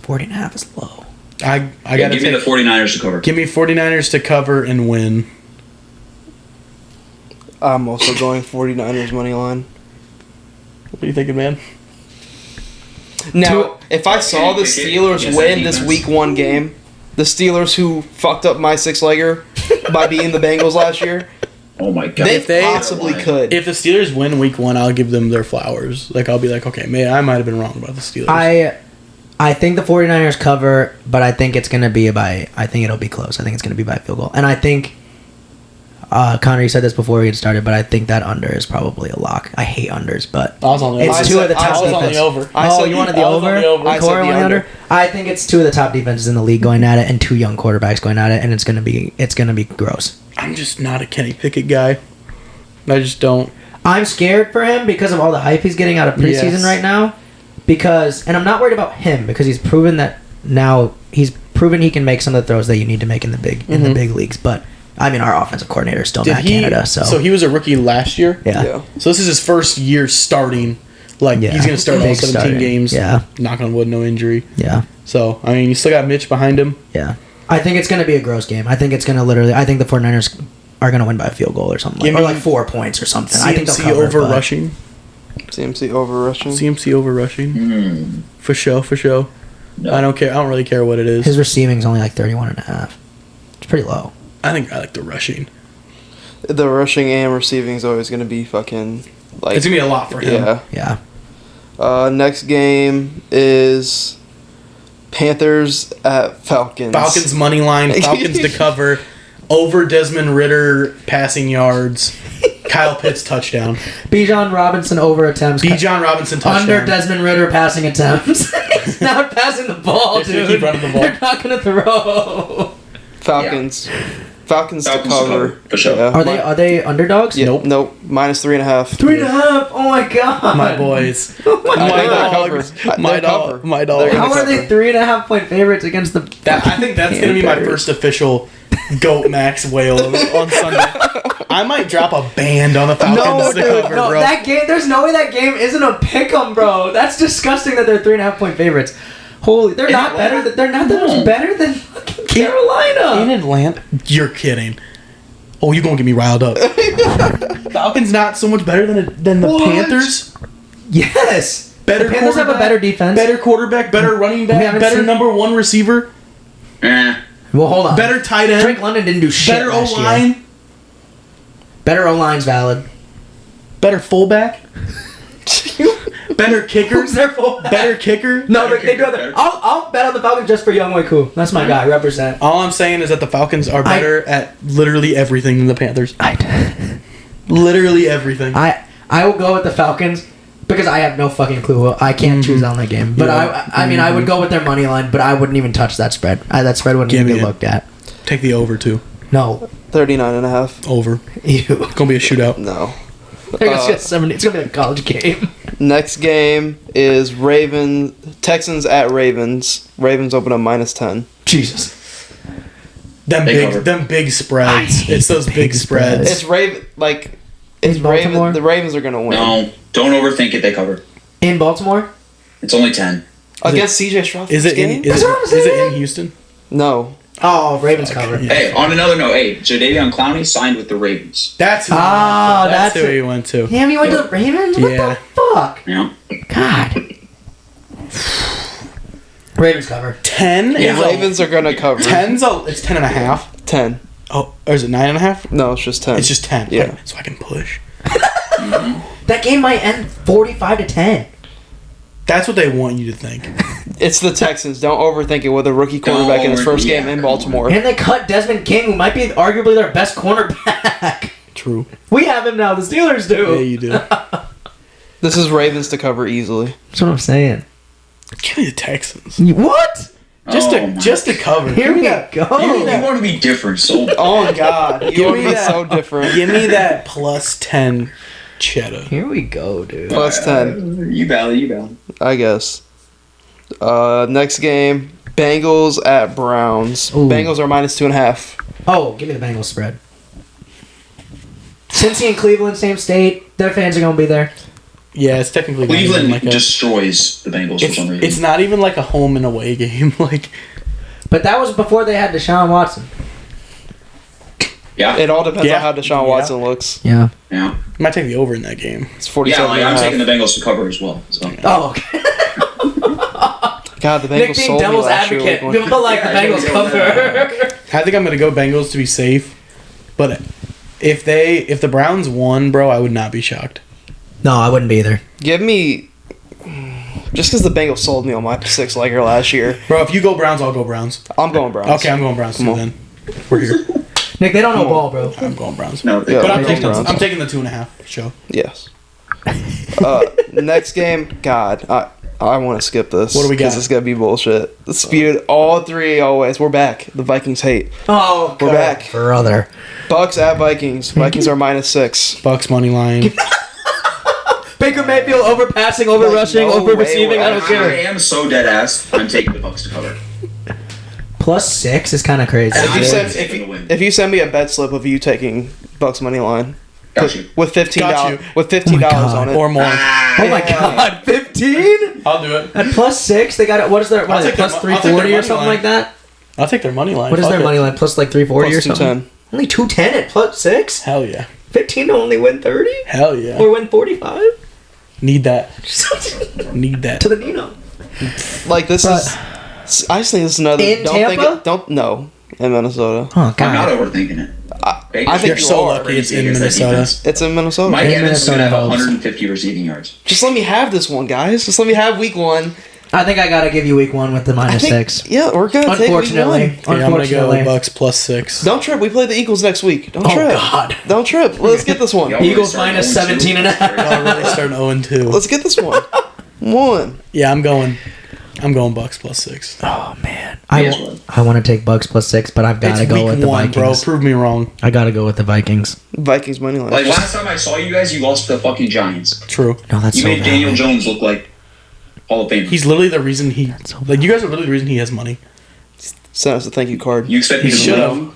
40.5 is low. I gotta give me the 49ers to cover. Give me 49ers to cover and win. I'm also going 49ers money line. What are you thinking, man? Now, if I saw the Steelers win this Week 1 game, the Steelers who fucked up my 6-legger by beating the Bengals last year, oh my god, they possibly could. If the Steelers win Week 1, I'll give them their flowers. Like I'll be like, okay, man, I might have been wrong about the Steelers. I think the 49ers cover, but I think it's going to be I think it'll be close. I think it's going to be by field goal. And I think Connor, you said this before we get started, but I think that under is probably a lock. I hate unders, but it's 2 of the top defenses. I was on the over. Oh, you wanted the over? I said the under. I think it's 2 of the top defenses in the league going at it, and 2 young quarterbacks going at it, and it's gonna be gross. I'm just not a Kenny Pickett guy. I just don't. I'm scared for him because of all the hype he's getting out of preseason right now. And I'm not worried about him because he's proven he can make some of the throws that you need to make in the big leagues, but. I mean, our offensive coordinator is still not Canada, so... So he was a rookie last year? Yeah. So this is his first year starting Like, Yeah. he's going to start all Big 17 starter. games. Yeah. Knock on wood, no injury. Yeah. So, I mean, you still got Mitch behind him. Yeah. I think it's going to be a gross game. I think it's going to literally... I think the 49ers are going to win by a field goal or something. Give Or me like 4 points or something. I think they'll CMC cover, over but- rushing. CMC over rushing. CMC over rushing. For sure, for sure. No. I don't care. I don't really care what it is. His receiving's only like 31.5. It's pretty low. I think I like the rushing. The rushing and receiving is always going to be fucking like. It's going to be a lot for him. Yeah. Yeah. Next game is Panthers at Falcons. Falcons money line. Falcons to cover. Over Desmond Ritter passing yards. Kyle Pitts touchdown. Bijan Robinson over attempts. Bijan Robinson touchdown. Under Desmond Ritter passing attempts. He's not passing the ball, They're dude. gonna keep running the ball. They're not going to throw. Falcons. Falcons to Falcons to cover. cover, for sure. Yeah. Are they underdogs? Yeah, Nope. Nope. Minus 3.5. 3.5. Oh my god. My boys. I think My they'll dogs. cover. My They'll dog. cover. My dog. They're gonna How are they cover. 3.5 point favorites against the? I think that's going to be my Panthers? first official Goat Max whale on Sunday. I might drop a band on the Falcons No, to dude, cover, no. bro. That game. There's no way that game isn't a pick'em, bro. That's disgusting that they're 3.5 point favorites. Holy, they're not better. They're not that much better than fucking Carolina. In Atlanta? You're kidding. Oh, you're going to get me riled up. Falcons not so much better than the What? Panthers? Yes. Better The Panthers have a quarterback, better defense. Better quarterback, better running We back, haven't better seen- number one receiver, Well, hold on. better tight end, Drake London didn't do shit better last year. O-line, Better O-line's valid. better fullback, better kicker, Who's their fullback? better kicker. No, they do kicker, other. better. I'll bet on the Falcons just for Young Wei Koo. That's my guy. Represent. All I'm saying is that the Falcons are better at literally everything than the Panthers. Literally everything. I will go with the Falcons because I have no fucking clue. I can't choose on that game. But Yeah. I mean, I would go with their money line, but I wouldn't even touch that spread. That spread wouldn't Give even me get it. looked at. Take the over, too. No. 39.5. Over. Ew. It's going to be a shootout. No. They're gonna get 70. It's gonna be a college game. Next game is Texans at Ravens. Ravens open up minus 10. Jesus. They cover. Them big spreads. hate It's those big big spreads. It's Raven like In it's Raven. Baltimore? The Ravens are gonna win No, don't overthink it. They cover. In Baltimore? It's only 10. against CJ Stroud. Is it in? Is That's what I'm it saying. in Houston? No. Oh, Ravens cover. Yeah. Hey, on another note, Jadeveon Clowney signed with the Ravens. That's who. Ah, that's that's who it. he went to. Damn, you went to the Ravens? What Yeah. the fuck? Yeah. God. Ravens cover. 10 Yeah. is Ravens are gonna cover. 10's it's 10.5. 10. Oh, or is it 9.5? No, it's just 10. It's just 10. Yeah. So I can push. That game might end 45-10. That's what they want you to think. It's the Texans. Don't overthink it with a rookie quarterback in his first game in Baltimore. And they cut Desmond King, who might be arguably their best cornerback. True. We have him now. The Steelers do. Yeah, you do. This is Ravens to cover easily. That's what I'm saying. Give me the Texans. What? Just to cover. Here Give me we that. go. You want to be different, so Oh God, you Give would me be that. so different. Give me that plus 10 cheddar. Here we go, dude. Plus 10, You valid. I guess. Next game, Bengals at Browns. Ooh. Bengals are minus 2.5. Oh, give me the Bengals spread. Cincy and Cleveland, same state. Their fans are going to be there. Yeah, it's technically not even Cleveland like a, destroys the Bengals for some reason. it's not even like a home and away game. Like, But that was before they had Deshaun Watson. yeah, It all depends Yeah. on how Deshaun Yeah. Watson looks. Yeah. yeah, I might take the over in that game. It's 47 yeah. Like, and I'm a half. taking the Bengals to cover as well. So. Oh, okay. God, the Nick Bengals being sold me devil's last year. advocate. Like, But like the Yeah, Bengals yeah, cover. I think I'm gonna go Bengals to be safe. But if the Browns won, bro, I would not be shocked. No, I wouldn't be either. give me... Just because the Bengals sold me on my 6-legger last year, Bro, if you go Browns, I'll go Browns. I'm going Browns. Okay, I'm going Browns too Come on. then. We're here. Nick, they don't know Come on. ball, bro. I'm going Browns. No, Yeah, But I'm going Browns. I'm taking the 2.5 show. Yes. Next game, God, I want to skip this. What do we got? Because it's going to be bullshit. The speed, all three always. We're back. The Vikings hate. Oh, We're back. brother. Bucks at Vikings. Vikings are minus 6. Bucks money line. Baker Mayfield overpassing, over Like, rushing, no over way receiving. would I don't I care. am so dead ass. I'm taking the Bucks to cover. +6 is kind of crazy. If you I send would take them to win. if you send me a bet slip of you taking Bucks money line, Got you. with $15 you. with $15 on it. Or more. Oh my god, 15 I'll do it. at +6. They got it. What is their? What I'll is it? take their Plus mo- I'll take their 340 or money something line. like that. I'll take their money line. What is Fuck their it. money line? Plus like 340 or Plus something. 210. Only 210 at +6. Hell yeah. 15 to only win 30 Hell yeah. or win 45. Need that. To Need that. the Nino. Like this But- is. I just think this is another. In don't think Tampa? it. Don't no. In Minnesota. Oh I'm not god. overthinking it. I Baker's think You're you so are. lucky it's in Against that Minnesota. defense. It's in Minnesota. Mike In Evans is going to have Minnesota helps. 150 receiving yards. Just let me have this one, guys. Just let me have week 1. I think I gotta give you week 1 with the I think, -6. Yeah, we're gonna take week 1. Unfortunately. Okay, I'm gonna go Unfortunately. Bucks +6. Don't trip. We play the Eagles next week. Don't Oh, trip. God. Don't trip. Let's get this one. Y'all Eagles really minus starting 17 and a half. I'll really start 0-2. Let's get this one. One. Yeah, I'm going Bucks +6. Oh man. Yes, well. I want to take Bucks +6, but I've got to It's go week with the 1, bro. Vikings. Prove me wrong. I got to go with the Vikings. Vikings money line. Like last time I saw you guys, you lost to the fucking Giants. True. No, that's You so made bad. Daniel Jones look like Hall of Fame. He's literally the reason he. so Like, you guys are literally the reason he has money. Send us a thank you card. You expect me He to should win? have.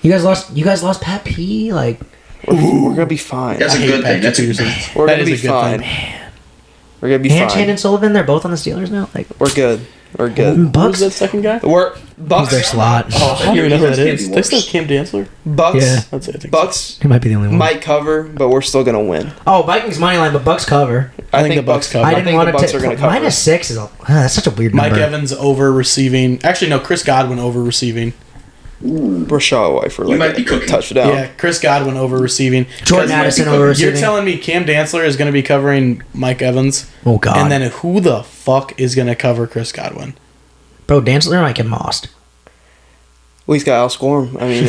You guys lost Pat P. Like, We're gonna be fine. That's I a hate good Pat thing. That's a Peterson. We're That gonna is be a good fine. thing. We're gonna be and fine. Shannon Sullivan, they're both on the Steelers now. Like, We're good. We're good. Who's Bucks. that second guy? We're Who's Bucks. their slot? Oh, I don't even know who that Defense is. can't be They still worse. Cam Dantzler? Bucks. Yeah. That's it. I think Bucks He might be the only one. might cover, but we're still gonna win. Oh, Vikings money line, but Bucks cover. I think the Bucks cover. I I didn't think want the to Bucks take are gonna cover. -6 is that's such a weird Mike number. Evans over receiving. Actually, no, Chris Godwin over receiving. Rashad White for You like might be a cooking. touchdown. Yeah, Chris Godwin over receiving. Jordan 'Cause Addison cooking. over You're receiving. telling me Cam Dantzler is going to be covering Mike Evans? Oh god. And then who the fuck is going to cover Chris Godwin? Bro, Dantzler might get mossed. Well, he's got to outscore him. I mean,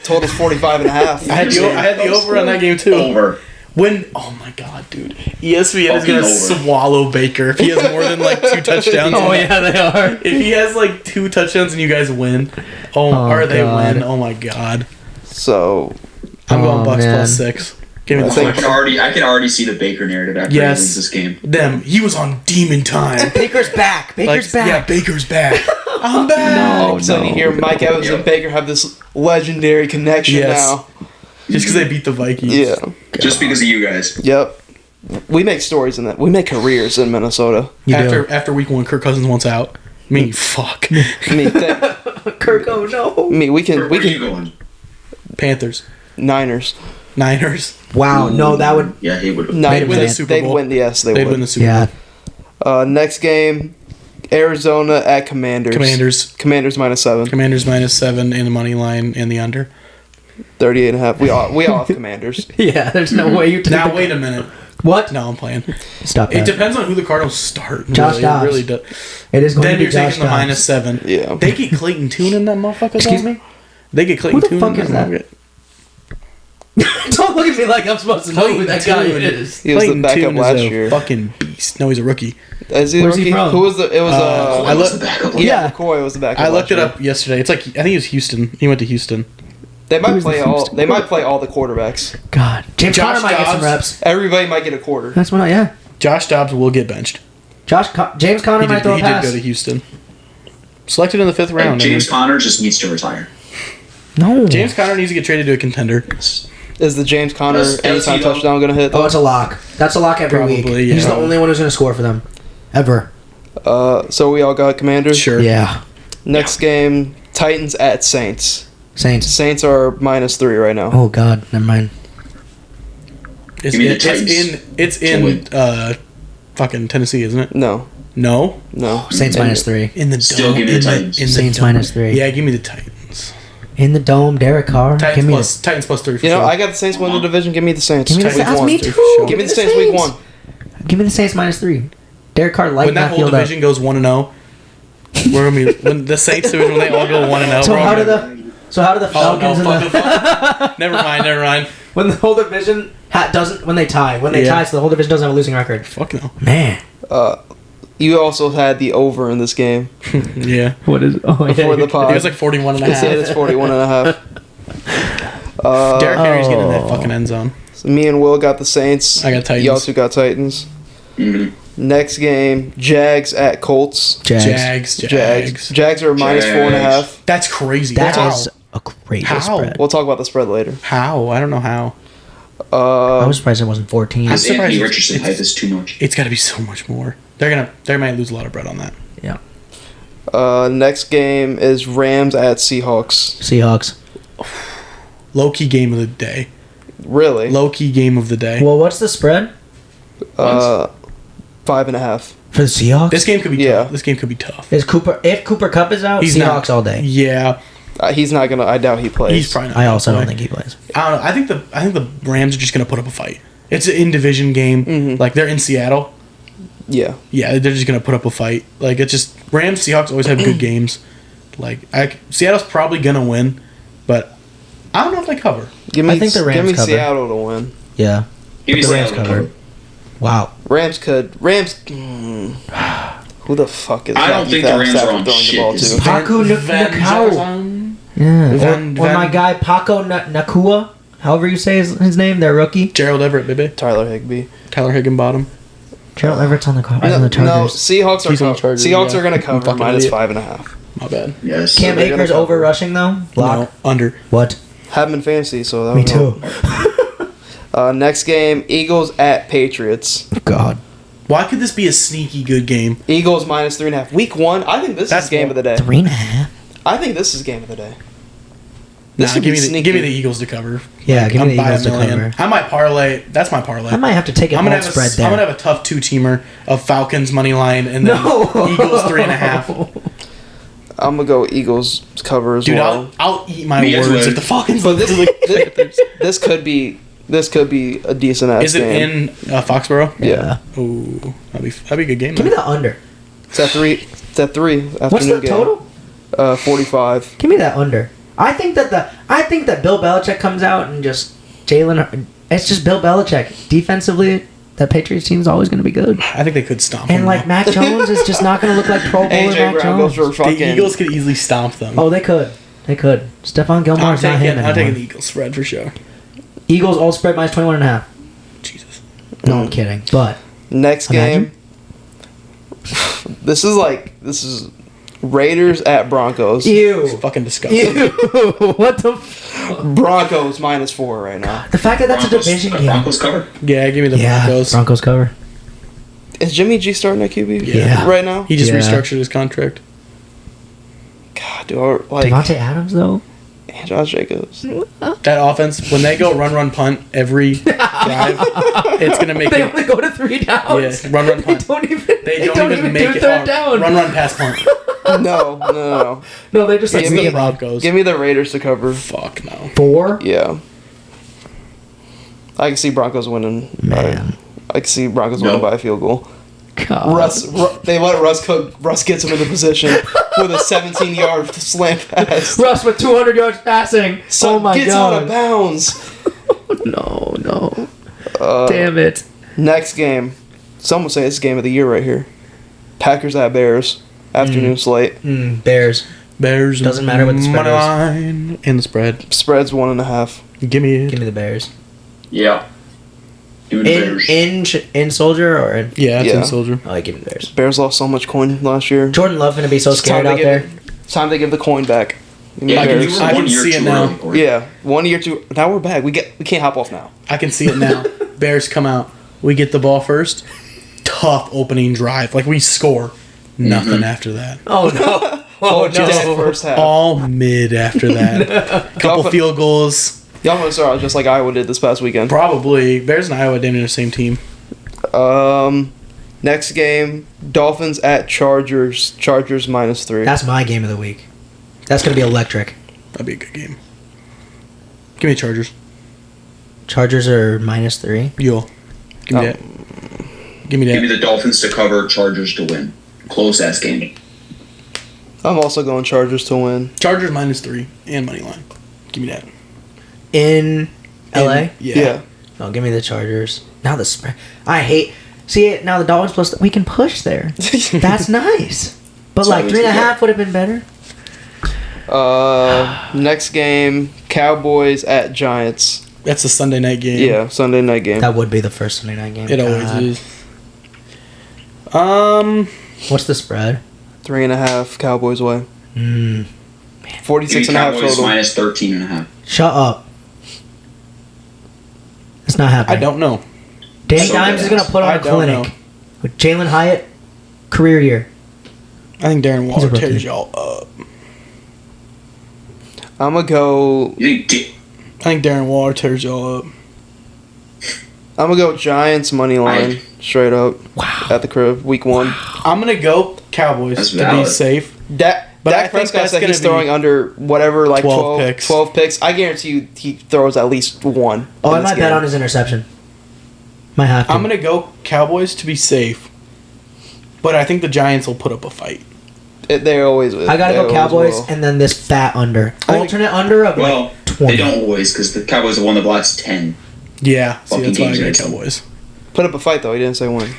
total's 45 and a half. I had the over on that game too. Over. When oh my god, dude, ESPN is Fucking gonna over. swallow Baker if he has more than like 2 touchdowns. Oh yeah, they are. If he has like 2 touchdowns and you guys win, or they God. win, oh my god, So I'm going Bucks man. +6. Give me I the think- Bucks. I can already see the Baker narrative after he Yes. wins this game. Them, he was on demon time. Baker's back. Baker's Like, back. yeah, Baker's back. I'm back. all of a sudden you hear Mike Evans and Baker have this legendary connection Yes. now. Just because they beat the Vikings. Yeah. Just because of you guys. Yep. We make stories in that. We make careers in Minnesota. You After week 1, Kirk Cousins wants out. Me, fuck. I mean, Kirk, oh no. we Where are you can going? Panthers, Niners. Niners. Wow, no, that would. Yeah, he would. Niners. win the Super They'd Bowl. win. Yes, they They'd would. win the Super Yeah. Bowl. Next game, Arizona at Commanders. Commanders -7. Commanders -7 and the money line and the under. 38 and a half. We all have Commanders. Yeah, there's no way you. Now wait a minute. What? No, I'm playing. Stop It that. depends on who the Cardinals start. Josh really, Dobbs. It really does. It is going Then to be you're Josh taking the Dobbs. -7. Yeah. They get Clayton Tune in that motherfucker. Excuse though? me? They get Clayton Who the Tune fuck in is that? market. Don't look at me like I'm supposed to know who Clayton that guy Tune. is. He was the Clayton backup Tune last is a year. fucking beast. No, he's a rookie. Is he the Where's he rookie? from? Who was the? It was I was look- the backup. yeah, McCoy was the backup. I looked last it year. up yesterday. It's like I think he was Houston. He went to Houston. They might Who's play the all. first They might play all the quarterbacks. God, James Josh Conner might get some Dobbs. reps. Everybody might get a quarter. That's what. Yeah, Josh Dobbs will get benched. James Conner He might did, throw a he did pass. go to Houston. Selected in the 5th Like, round. James Conner just needs to retire. No, James Conner needs to get traded to a contender. Is the James Conner Does anytime he- touchdown going to hit? Oh, it's a lock. That's a lock every week. Probably, He's yeah. the only one who's going to score for them, ever. So we all got Commanders. Sure. Yeah, Next game, Titans at Saints. Saints. Saints are -3 right now. Oh God, never mind. It's Give me the in, Titans it's to in win. fucking Tennessee, isn't it? No, No. no. Saints And- -3. In the Still dome. give me the in Titans. in the Saints dome. -3. Yeah, give me the Titans. In the dome, Derek Carr. Titans Give me plus Titans plus 3 for You know, sure. I got the Saints win the division. Give me the Saints. Give me the Week Saints. one. Me for too. sure. Give me the Saints week 1. Give me the Saints -3. Derek Carr light when that that whole field up. division goes 1-0, we're gonna be when the Saints division when they all go 1-0. So we're how all do gonna- the Oh no! Falcons and the Never mind. when the whole division doesn't when they tie Yeah. tie, so the whole division doesn't have a losing record. Fuck no. Man, You also had the over in this game Yeah. what is? Oh before the pod. It was like 41 and a They said half. it's 41 and a half. Derrick Henry's getting in that fucking end zone. So me and Will got the Saints. I got Titans. Y'all two got Titans. Mhm. Next game, Jags at Colts. Jags. Jags are -4.5. That's crazy. That How? is a great How? spread. We'll talk about the spread later. How? I don't know how. I was surprised it wasn't 14. I'm This surprised Anthony it's- Richardson it's- hype is too much. It's got to be so much more. They might lose a lot of bread on that. Yeah. Next game is Rams at Seahawks. Seahawks. Low key game of the day. Really? Low key game of the day. Well, what's the spread 5.5. for the Seahawks? This game could be Yeah. tough. This game could be tough. Is Cooper? If Cooper Cup is out, He's Seahawks not. all day. Yeah, He's not gonna. I doubt he plays. he's probably not. I also gonna don't play. think he plays. I don't know. I think the Rams are just gonna put up a fight. It's an in division game. Mhm. Like they're in Seattle. Yeah. Yeah, they're just gonna put up a fight. Like it's just Rams Seahawks always have good games. Like Seattle's probably gonna win, but I don't know if they cover. Give me. I think the Rams give me cover. Seattle to win. Yeah. Give me The Rams Seattle. covered. Wow. Rams could. Rams. Who the fuck is? I don't Matthew think the Rams Stafford are on throwing the shit ball this to? Paco Van Nakao. Jefferson. Yeah. Van- or my Van- guy Paco Nakua, however you say his name, their rookie. Gerald Everett, baby. Tyler Higbee. Tyler Higginbottom. Gerald Everett's on the No, Chargers. no, Seahawks are He's on the cover. Chargers, Seahawks yeah. are gonna I'm cover fucking minus idiot. 5.5. My bad. Yes. Cam they're gonna Akers cover. over rushing though. Lock. No, under. What? Have him in fantasy, so that Me would help. too. Next game, Eagles at Patriots. God. Why could this be a sneaky good game? Eagles minus 3.5. Week 1. I think this That's is game more- of the day. 3.5. I think this is game of the day. Nah, This would give be me sneaky. the Eagles to cover. Yeah, give me the by Eagles a to million. cover. I might parlay. That's my parlay. I might have to take it I'm gonna all have spread there. I'm gonna have a tough 2-teamer of Falcons money line and then No. Eagles 3.5. I'm gonna go Eagles cover as Dude, well. I'll eat my Me as words well. if the Falcons But lose this, to the Panthers. this could be a decent ass Is it game. in Foxborough? Yeah. Ooh, that'd be a good game. Give me then. the under. It's at 3. It's at 3. Afternoon What's the game. total? 45. Give me that under. I think that Bill Belichick comes out and just Jalen. It's just Bill Belichick defensively. That Patriots team is always going to be good. I think they could stomp And them. like though. Mac Jones is just not going to look like Pro Bowler AJ Mac Brown goes Jones. for the fucking. Eagles could easily stomp them. Oh, they could. They could. Stephon Gilmore's not him I'm anymore. taking the Eagles spread for sure. Eagles all spread minus 21.5. Jesus. No, I'm kidding. But Next Imagine. game. This is Raiders at Broncos. It's ew. fucking disgusting. Ew. What the? Broncos minus 4 right now. The fact that that's a division game. Broncos cover. Yeah, give me the Yeah, Broncos. Broncos cover. Is Jimmy G starting at QB? Yeah. Right now? He just Yeah. restructured his contract. God, dude, like Devontae Adams though. and Josh Jacobs. That offense, when they go run punt every drive, it's gonna make They it. only go to 3 downs. Yeah, run punt. They don't even make do it third down. Run pass punt. No. No, they just like Give me the skip on. Broncos. Give me the Raiders to cover. Fuck no. 4. Yeah. I can see Broncos winning. Man. I can see Broncos No. winning by a field goal. God. They let Russ cook. Russ gets him into position with a 17-yard slant pass. Russ with 200 yards passing. So oh my gets out god. of bounds. No. Uh, Damn it. Next game. Some would say it's game of the year right here. Packers at Bears. Afternoon slate. Bears. Bears. Doesn't matter what the spread money is. line and the spread. Spread's 1.5. Give me it. Give me the Bears. Yeah. Give me the Bears. In Soldier or in? Yeah, it's Yeah. in Soldier. Oh, I give me the Bears. Bears lost so much coin last year. Jordan Love gonna be so It's scared time out to there. It's time to give the coin back. Give me Yeah, the you Bears. were I can 1 year see it too now. early. Corey. Yeah, 1 year too. Now we're back. We can't hop off now. I can see it now. Bears come out. We get the ball first. Tough opening drive. Like we score. Nothing after that. Oh no. Oh, just first half. All mid after that. Couple Y'all- field goals. Y'all want to start out just like Iowa did this past weekend. Probably. Bears and Iowa didn't in the same team. Next game, Dolphins at Chargers. Chargers minus 3. That's my game of the week. That's gonna be electric. That'd be a good game. Give me Chargers. Chargers are minus 3. Yo. Give me Oh. that. Give me Give me that. the Dolphins to cover, Chargers to win. Close ass game. I'm also going Chargers to win. Chargers minus 3 and money line. Give me that. In LA. And- Yeah. Oh, give me the Chargers. Now the spread. I hate. See it now. The Dolphins plus. We can push there. That's nice. But like Chargers 3.5 would have been better. Next game, Cowboys at Giants. That's a Sunday night game. Yeah, Sunday night game. That would be the first Sunday night game. It always God. is. What's the spread? 3.5 Cowboys way. Give me 46.5 Cowboys total. minus 13.5. Shut up. It's not happening. I don't know. Danny So Dimes is bad. going to put on I a don't clinic know. with Jalen Hyatt. Career year. I think Darren He's a Waller rookie. tears y'all up. I'm gonna go. You think I think Darren Waller tears y'all up. I'm gonna go Giants money line straight up. Wow. At the crib, week 1. I'm gonna go Cowboys That's to be valid. safe. Dak But I think Prescott that's said he's gonna be throwing under whatever, like 12 12 picks. picks. I guarantee you he throws at least one. Oh, in I this might bet game. on his interception. Might have to. I'm gonna go Cowboys to be safe. But I think the Giants will put up a fight. They always. I gotta they go always Cowboys will. and then this fat under. I think- Alternate under of well, like 20. they don't always because the Cowboys have won the last 10. Yeah, see, Fucking that's why I games got against them. Cowboys. Put up a fight though. He didn't say win.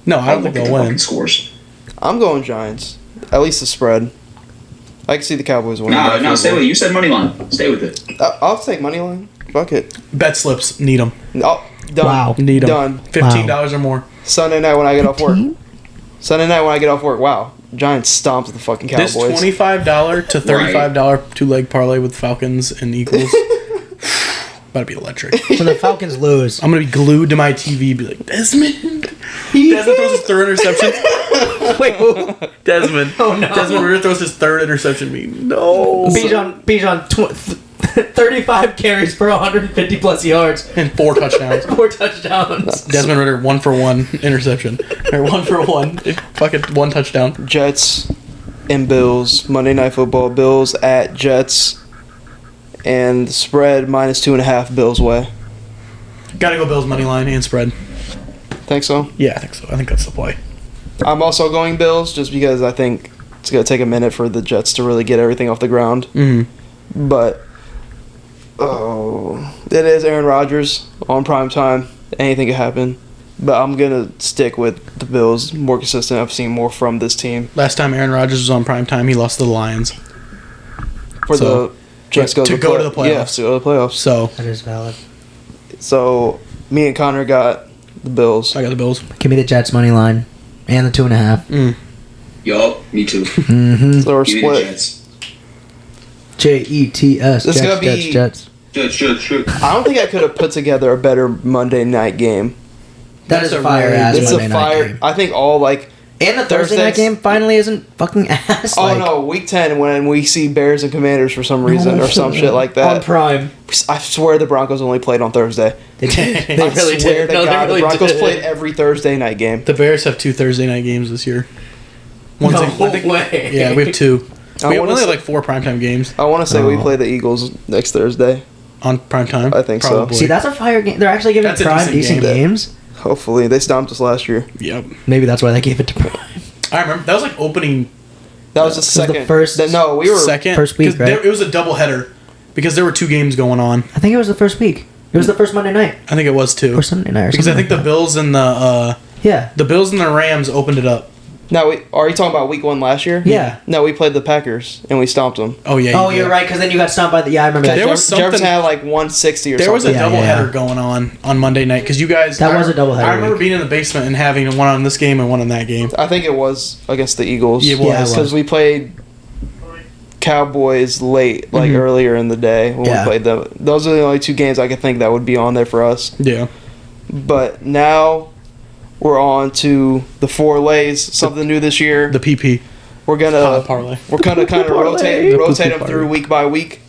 No, I don't think look at they'll the win. fucking scores. I'm going Giants. At least the spread. I can see the Cowboys winning. by a No, field stay goal. with it. You said money line. Stay with it. I'll take money line. Fuck it. Bet slips, need them. Oh, done. Wow. Need them. Done. $15 or more. Sunday night when I get off work. 15? Sunday night when I get off work. Wow. Giants stomped the fucking Cowboys. This $25 to $35 two-leg parlay with Falcons and Eagles. About to be electric. When the Falcons lose. I'm gonna be glued to my TV, be like, Desmond. Desmond throws his third interception. Wait, who? Desmond. Oh, no. Desmond Ritter throws his third interception. Me, no. Bijan 35 carries for 150 plus yards. And 4 touchdowns. 4 touchdowns. Desmond Ritter 1 for 1 interception. Or 1 for 1. Fucking 1 touchdown. Jets and Bills. Monday Night Football. Bills at Jets. And spread -2.5 Bills way. Gotta go Bills money line and spread. Think so? Yeah, I think so. I think that's the play. I'm also going Bills just because I think it's going to take a minute for the Jets to really get everything off the ground. Mm-hmm. But, it is Aaron Rodgers on prime time. Anything could happen. But I'm going to stick with the Bills. More consistent. I've seen more from this team. Last time Aaron Rodgers was on prime time, he lost to the Lions. For So, the chance to go to the playoffs. Yeah, to go to the playoffs. So, That is valid. So, me and Connor got the Bills. I got the Bills. Give me the Jets money line and the 2.5. Yup, me too. Mm-hmm. So we're Give me the split. Jets. Jets. This is gonna Jets, be- Jets. Jets. I don't think I could have put together a better Monday night game. That That's is a a fire really- ass It's Monday a night fire. game. I think all like. And the Thursday night Thursdays- game finally isn't fucking ass. Oh like, no, week 10 when we see Bears and Commanders for some reason or some shit like On that. Prime. I swear the Broncos only played on Thursday. They did. They I really swear did. to No, they God, really the Broncos did. played every Thursday night game. The Bears have 2 Thursday night games this year. No I think- way. Yeah, we have 2. I We wanna only have say- like 4 primetime games I want to say we Oh. play the Eagles next Thursday. on primetime. I think so. Probably. See, that's a fire game. They're actually giving That's a Prime decent decent game. games. Hopefully, they stomped us last year. Yep. Maybe that's why they gave it to Prime. I remember that was like opening That was the was the second. first- No, we were second first week, 'cause right? It was a double header because there were 2 games going on. I think it was the first week. It was the first Monday night I think it was 2. or Sunday night or Because I something think the like Bills and yeah. the Bills and the Rams opened it up. No, are you talking about week 1 last year? Yeah. No, we played the Packers and we stomped them. Oh yeah. Oh, you you're did. right. Because then you got stomped by the. Yeah, I remember that. There was something- Jefferson had like 160 or There was a something. Yeah, double yeah. header going on Monday night because you guys. That was a doubleheader I remember week. being in the basement and having one on this game and one on that game. I think it was against the Eagles. Yeah, it Yeah, it was. Because we played Cowboys late, like Mhm. earlier in the day when Yeah. we played them. Those are the only 2 games I could think that would be on there for us. Yeah. But now we're on to the 4 lays, something new this year. The PP We're gonna parlay. we're gonna kind of Parlay. rotate them through week by week.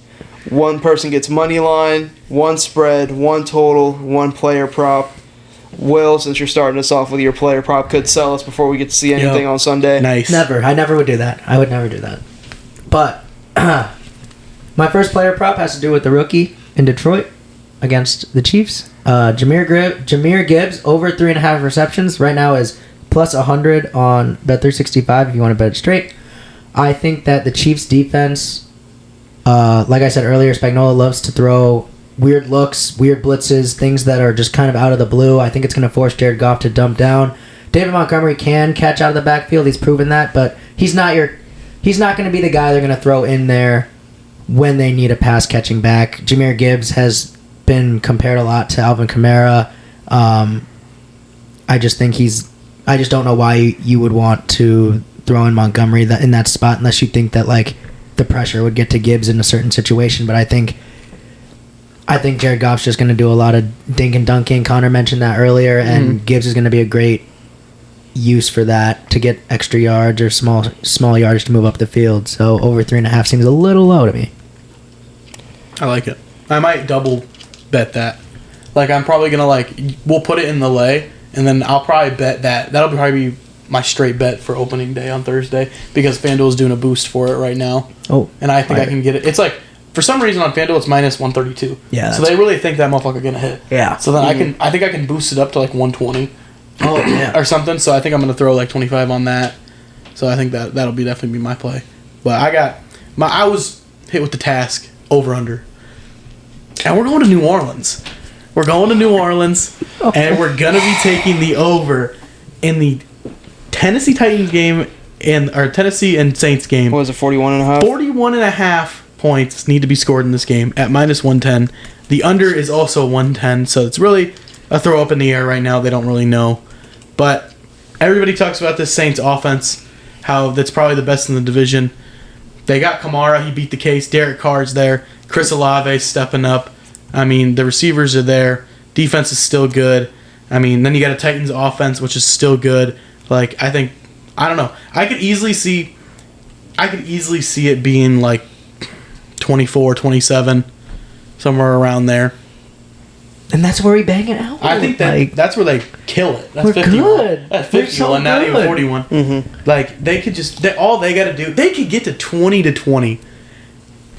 One person gets money line, 1 spread, 1 total, 1 player prop. Will, since you're starting us off with your player prop, could sell us before we get to see anything Yep. on Sunday. Nice. Never. I never would do that. I would never do that. But my first player prop has to do with the rookie in Detroit against the Chiefs. Jahmyr Gibbs over 3.5 receptions right now is plus 100 on Bet365 if you want to bet it straight. I think that the Chiefs defense, like I said earlier, Spagnuolo loves to throw weird looks, weird blitzes, things that are just kind of out of the blue. I think it's going to force Jared Goff to dump down. David Montgomery can catch out of the backfield. He's proven that, but he's not going to be the guy they're going to throw in there when they need a pass catching back. Jahmyr Gibbs has been compared a lot to Alvin Kamara. I just think I just don't know why you would want to throw in Montgomery in that spot unless you think that like the pressure would get to Gibbs in a certain situation. But I think I think Jared Goff's just going to do a lot of dink and dunking. Connor mentioned that earlier, and Gibbs is going to be a great use for that to get extra yards or small yardage to move up the field. So over 3.5 seems a little low to me. I like it. I might double bet that. Like, I'm probably going to, we'll put it in the lay, and then I'll probably bet that. That'll probably be my straight bet for opening day on Thursday because FanDuel's doing a boost for it right now. Oh. And I think I can get it. It's like, for some reason on FanDuel, it's minus 132. Yeah. So they really think that motherfucker going to hit. Yeah. So then I think I can boost it up to 120. Oh, yeah. Or something. So I think I'm going to throw 25 on that. So I think that'll definitely be my play. But I was hit with the task over under. And we're going to New Orleans. And we're going to be taking the over in the Tennessee Titans game or Tennessee and Saints game. What was it, 41.5? 41.5 points need to be scored in this game at minus 110. The under is also 110, so it's really a throw up in the air right now. They don't really know. But everybody talks about this Saints offense, how that's probably the best in the division. They got Kamara, he beat the case. Derek Carr's there. Chris Olave stepping up. I mean, the receivers are there. Defense is still good. I mean, then you got a Titans offense, which is still good. I don't know. I could easily see it being 24, 27, somewhere around there. And that's where we bang it out. I think that's where they kill it. That's we're 51. good. That's 51, not even 41. Mm-hmm. They could just all they got to do. They could get to 20-20,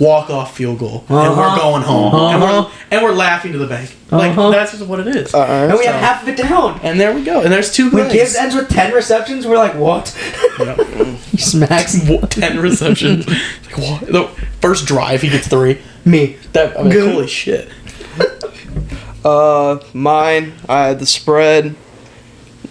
walk off field goal, and we're going home, and we're laughing to the bank. That's just what it is. And we have half of it down. And there we go. And there's 2 When guys. Gibbs ends with 10 receptions, we're like, what? He smacks 10 receptions. What? The first drive, he gets 3. me. Holy shit. Mine, I had the spread.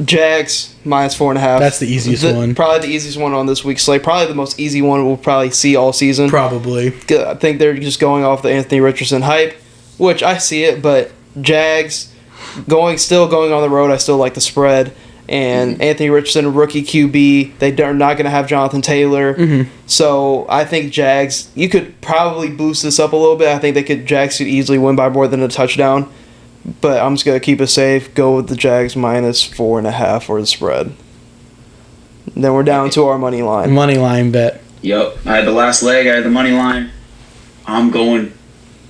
Jags minus 4.5. That's the easiest one. Probably the easiest one on this week's slate. Probably the most easy one we'll probably see all season. Probably. I think they're just going off the Anthony Richardson hype, which I see it, but Jags still going on the road. I still like the spread. And Anthony Richardson, rookie QB, they're not going to have Jonathan Taylor. So I think Jags, you could probably boost this up a little bit. I think Jags could easily win by more than a touchdown. But I'm just going to keep it safe. Go with the Jags minus 4.5 for the spread. Then we're down to our money line. Money line bet. Yep. I had the last leg. I had the money line. I'm going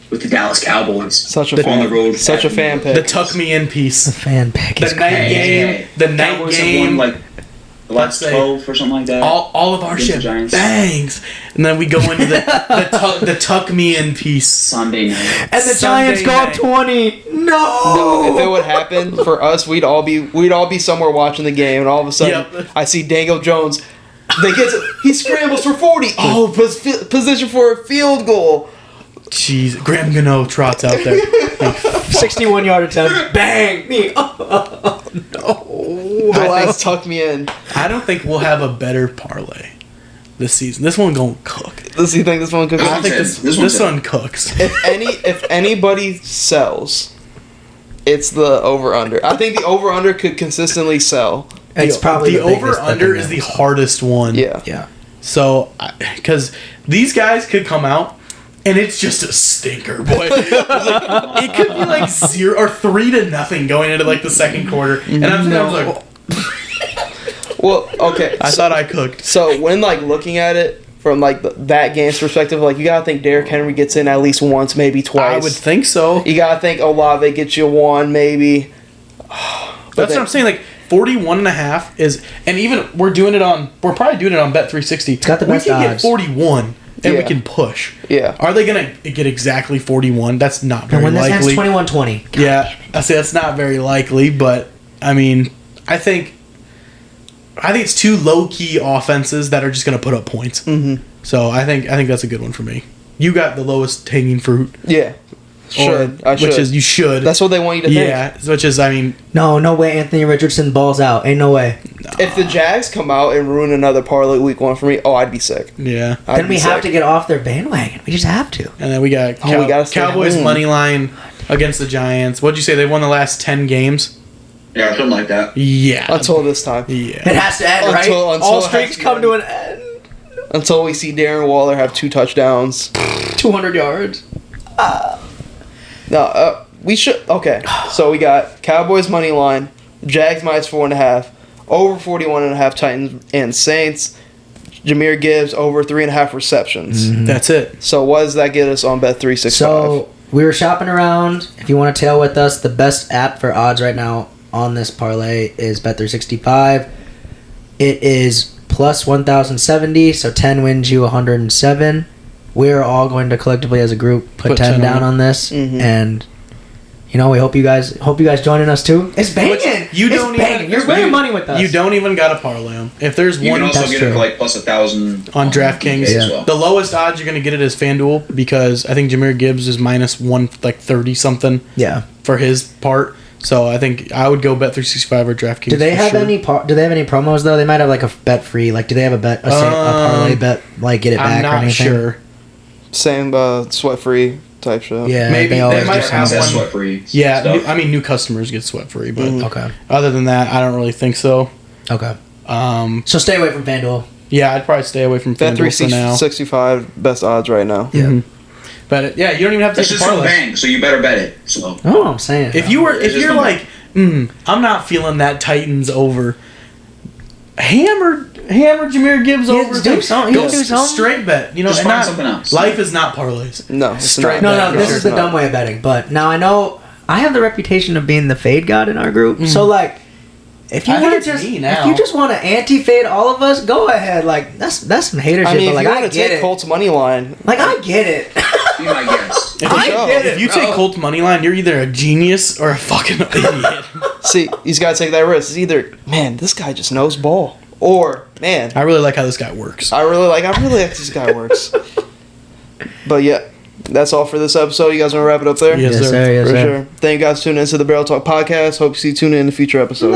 with the Dallas Cowboys. Such a on fan. the road. Such a fan pick. The tuck me in piece. The fan pick is The night crazy. game. The night Cowboys game. have won the last 12 or something like that. All of our Against the shit Giants. bangs. And then we go into the tuck me in piece. Sunday night. And the Sunday Giants go up night. 20. No! No, if it would happen for us, we'd all be somewhere watching the game, and all of a sudden, Yep. I see Daniel Jones. He scrambles for 40. Oh, position for a field goal. Jeez, Graham Gano trots out there. 61-yard attempt. Bang! Me. Oh, no. I think tuck me in. I don't think we'll have a better parlay this season. This one gonna cook. Does he think this one could? I think This this one's one cooks. If anybody sells, it's the over under. I think the over under could consistently sell. It's probably the the biggest over under thing is the that- hardest one. Yeah. Yeah. So, because these guys could come out and it's just a stinker, boy. It could be 0 or 3-0 going into the second quarter, and I'm like, Well, okay. I thought I cooked. So when looking at it from that game's perspective, you gotta think Derrick Henry gets in at least once, maybe twice. I would think so. You gotta think Olave gets you one, maybe. That's what I'm saying. 41.5 is, and even we're probably doing it on Bet360. It's got the best We can odds. get 41, and we Yeah. can push. Yeah. Are they gonna get exactly 41? That's not And very when this ends likely. 21-20. Yeah, I say that's not very likely, but I mean, I think it's 2 low key offenses that are just gonna put up points. Mm-hmm. So I think that's a good one for me. You got the lowest hanging fruit. Yeah. Should. I should. Which is you should. That's what they want you to think. Yeah, which is I mean, No way Anthony Richardson balls out. Ain't no way. If the Jags come out and ruin another parlay week 1 for me, I'd be sick. yeah. I'd Then we be have sick. to get off their bandwagon. We just have to. And then we got we gotta stay Cowboys home. money line against the Giants. What'd you say? They won the last 10 games? Yeah, something like that. Yeah. Until this time. Yeah. It has to end, right? Until All it has streaks to come end. to an end. Until we see Darren Waller have 2 touchdowns. 200 yards. No, we should. Okay, so we got Cowboys money line, Jags minus 4.5, over 41.5 Titans and Saints. Jahmyr Gibbs over 3.5 receptions. Mm-hmm. That's it. So what does that get us on Bet365? So we were shopping around. If you want to tail with us, the best app for odds right now on this parlay is Bet365. It is plus 1,070, so 10 wins you 107. We're all going to collectively as a group put 10 down on this, and we hope you guys joining us too. It's banging. You're winning money with us. You don't even got to parlay them. If there's you one, can also that's get true. it for like plus 1,000 on DraftKings. as well. The lowest odds you're going to get it is FanDuel because I think Jahmyr Gibbs is minus 130 something. Yeah. For his part. So I think I would go Bet365 or DraftKings. Do they have any promos though? They might have like a bet free. Like, do they have a parlay bet, like get it back or anything? I'm not sure. Same sweat free type shit. Yeah, Maybe they always might do have something. one. Sweat free. Yeah, new customers get sweat free, but Okay. other than that, I don't really think so. Okay. So stay away from FanDuel. Yeah, I'd probably stay away from FanDuel for now. Bet365 best odds right now. Yeah. Mhm. But you don't even have to It's take just a so parlay. bang, so you better bet it. So Oh, I'm saying. If you're just like, I'm not feeling that Titans over. Hammer Jahmyr Gibbs Yeah, over. do something. Go Do something. straight bet. Just and find not, something else. Life is not parlays. No, it's Straight not. No, bet. this is the dumb way of betting. But now I know I have the reputation of being the fade god in our group. So like, if you I think want to it's just me now. if you just want to anti-fade all of us, go ahead. Like that's some hater I shit. mean, But if like you I want to get take it. Colts money line, Like I get it. be my guest. If you take Colts money line, you're either a genius or a fucking idiot. see, he's got to take that risk. It's either, man, this guy just knows ball, or man, I really like how this guy works. I really like this guy works. But yeah, that's all for this episode. You guys want to wrap it up there? Yes, sir. Yes, For sir. sure. Thank you guys for tuning into the Barrel Talk podcast. Hope to see you tune in the future episodes.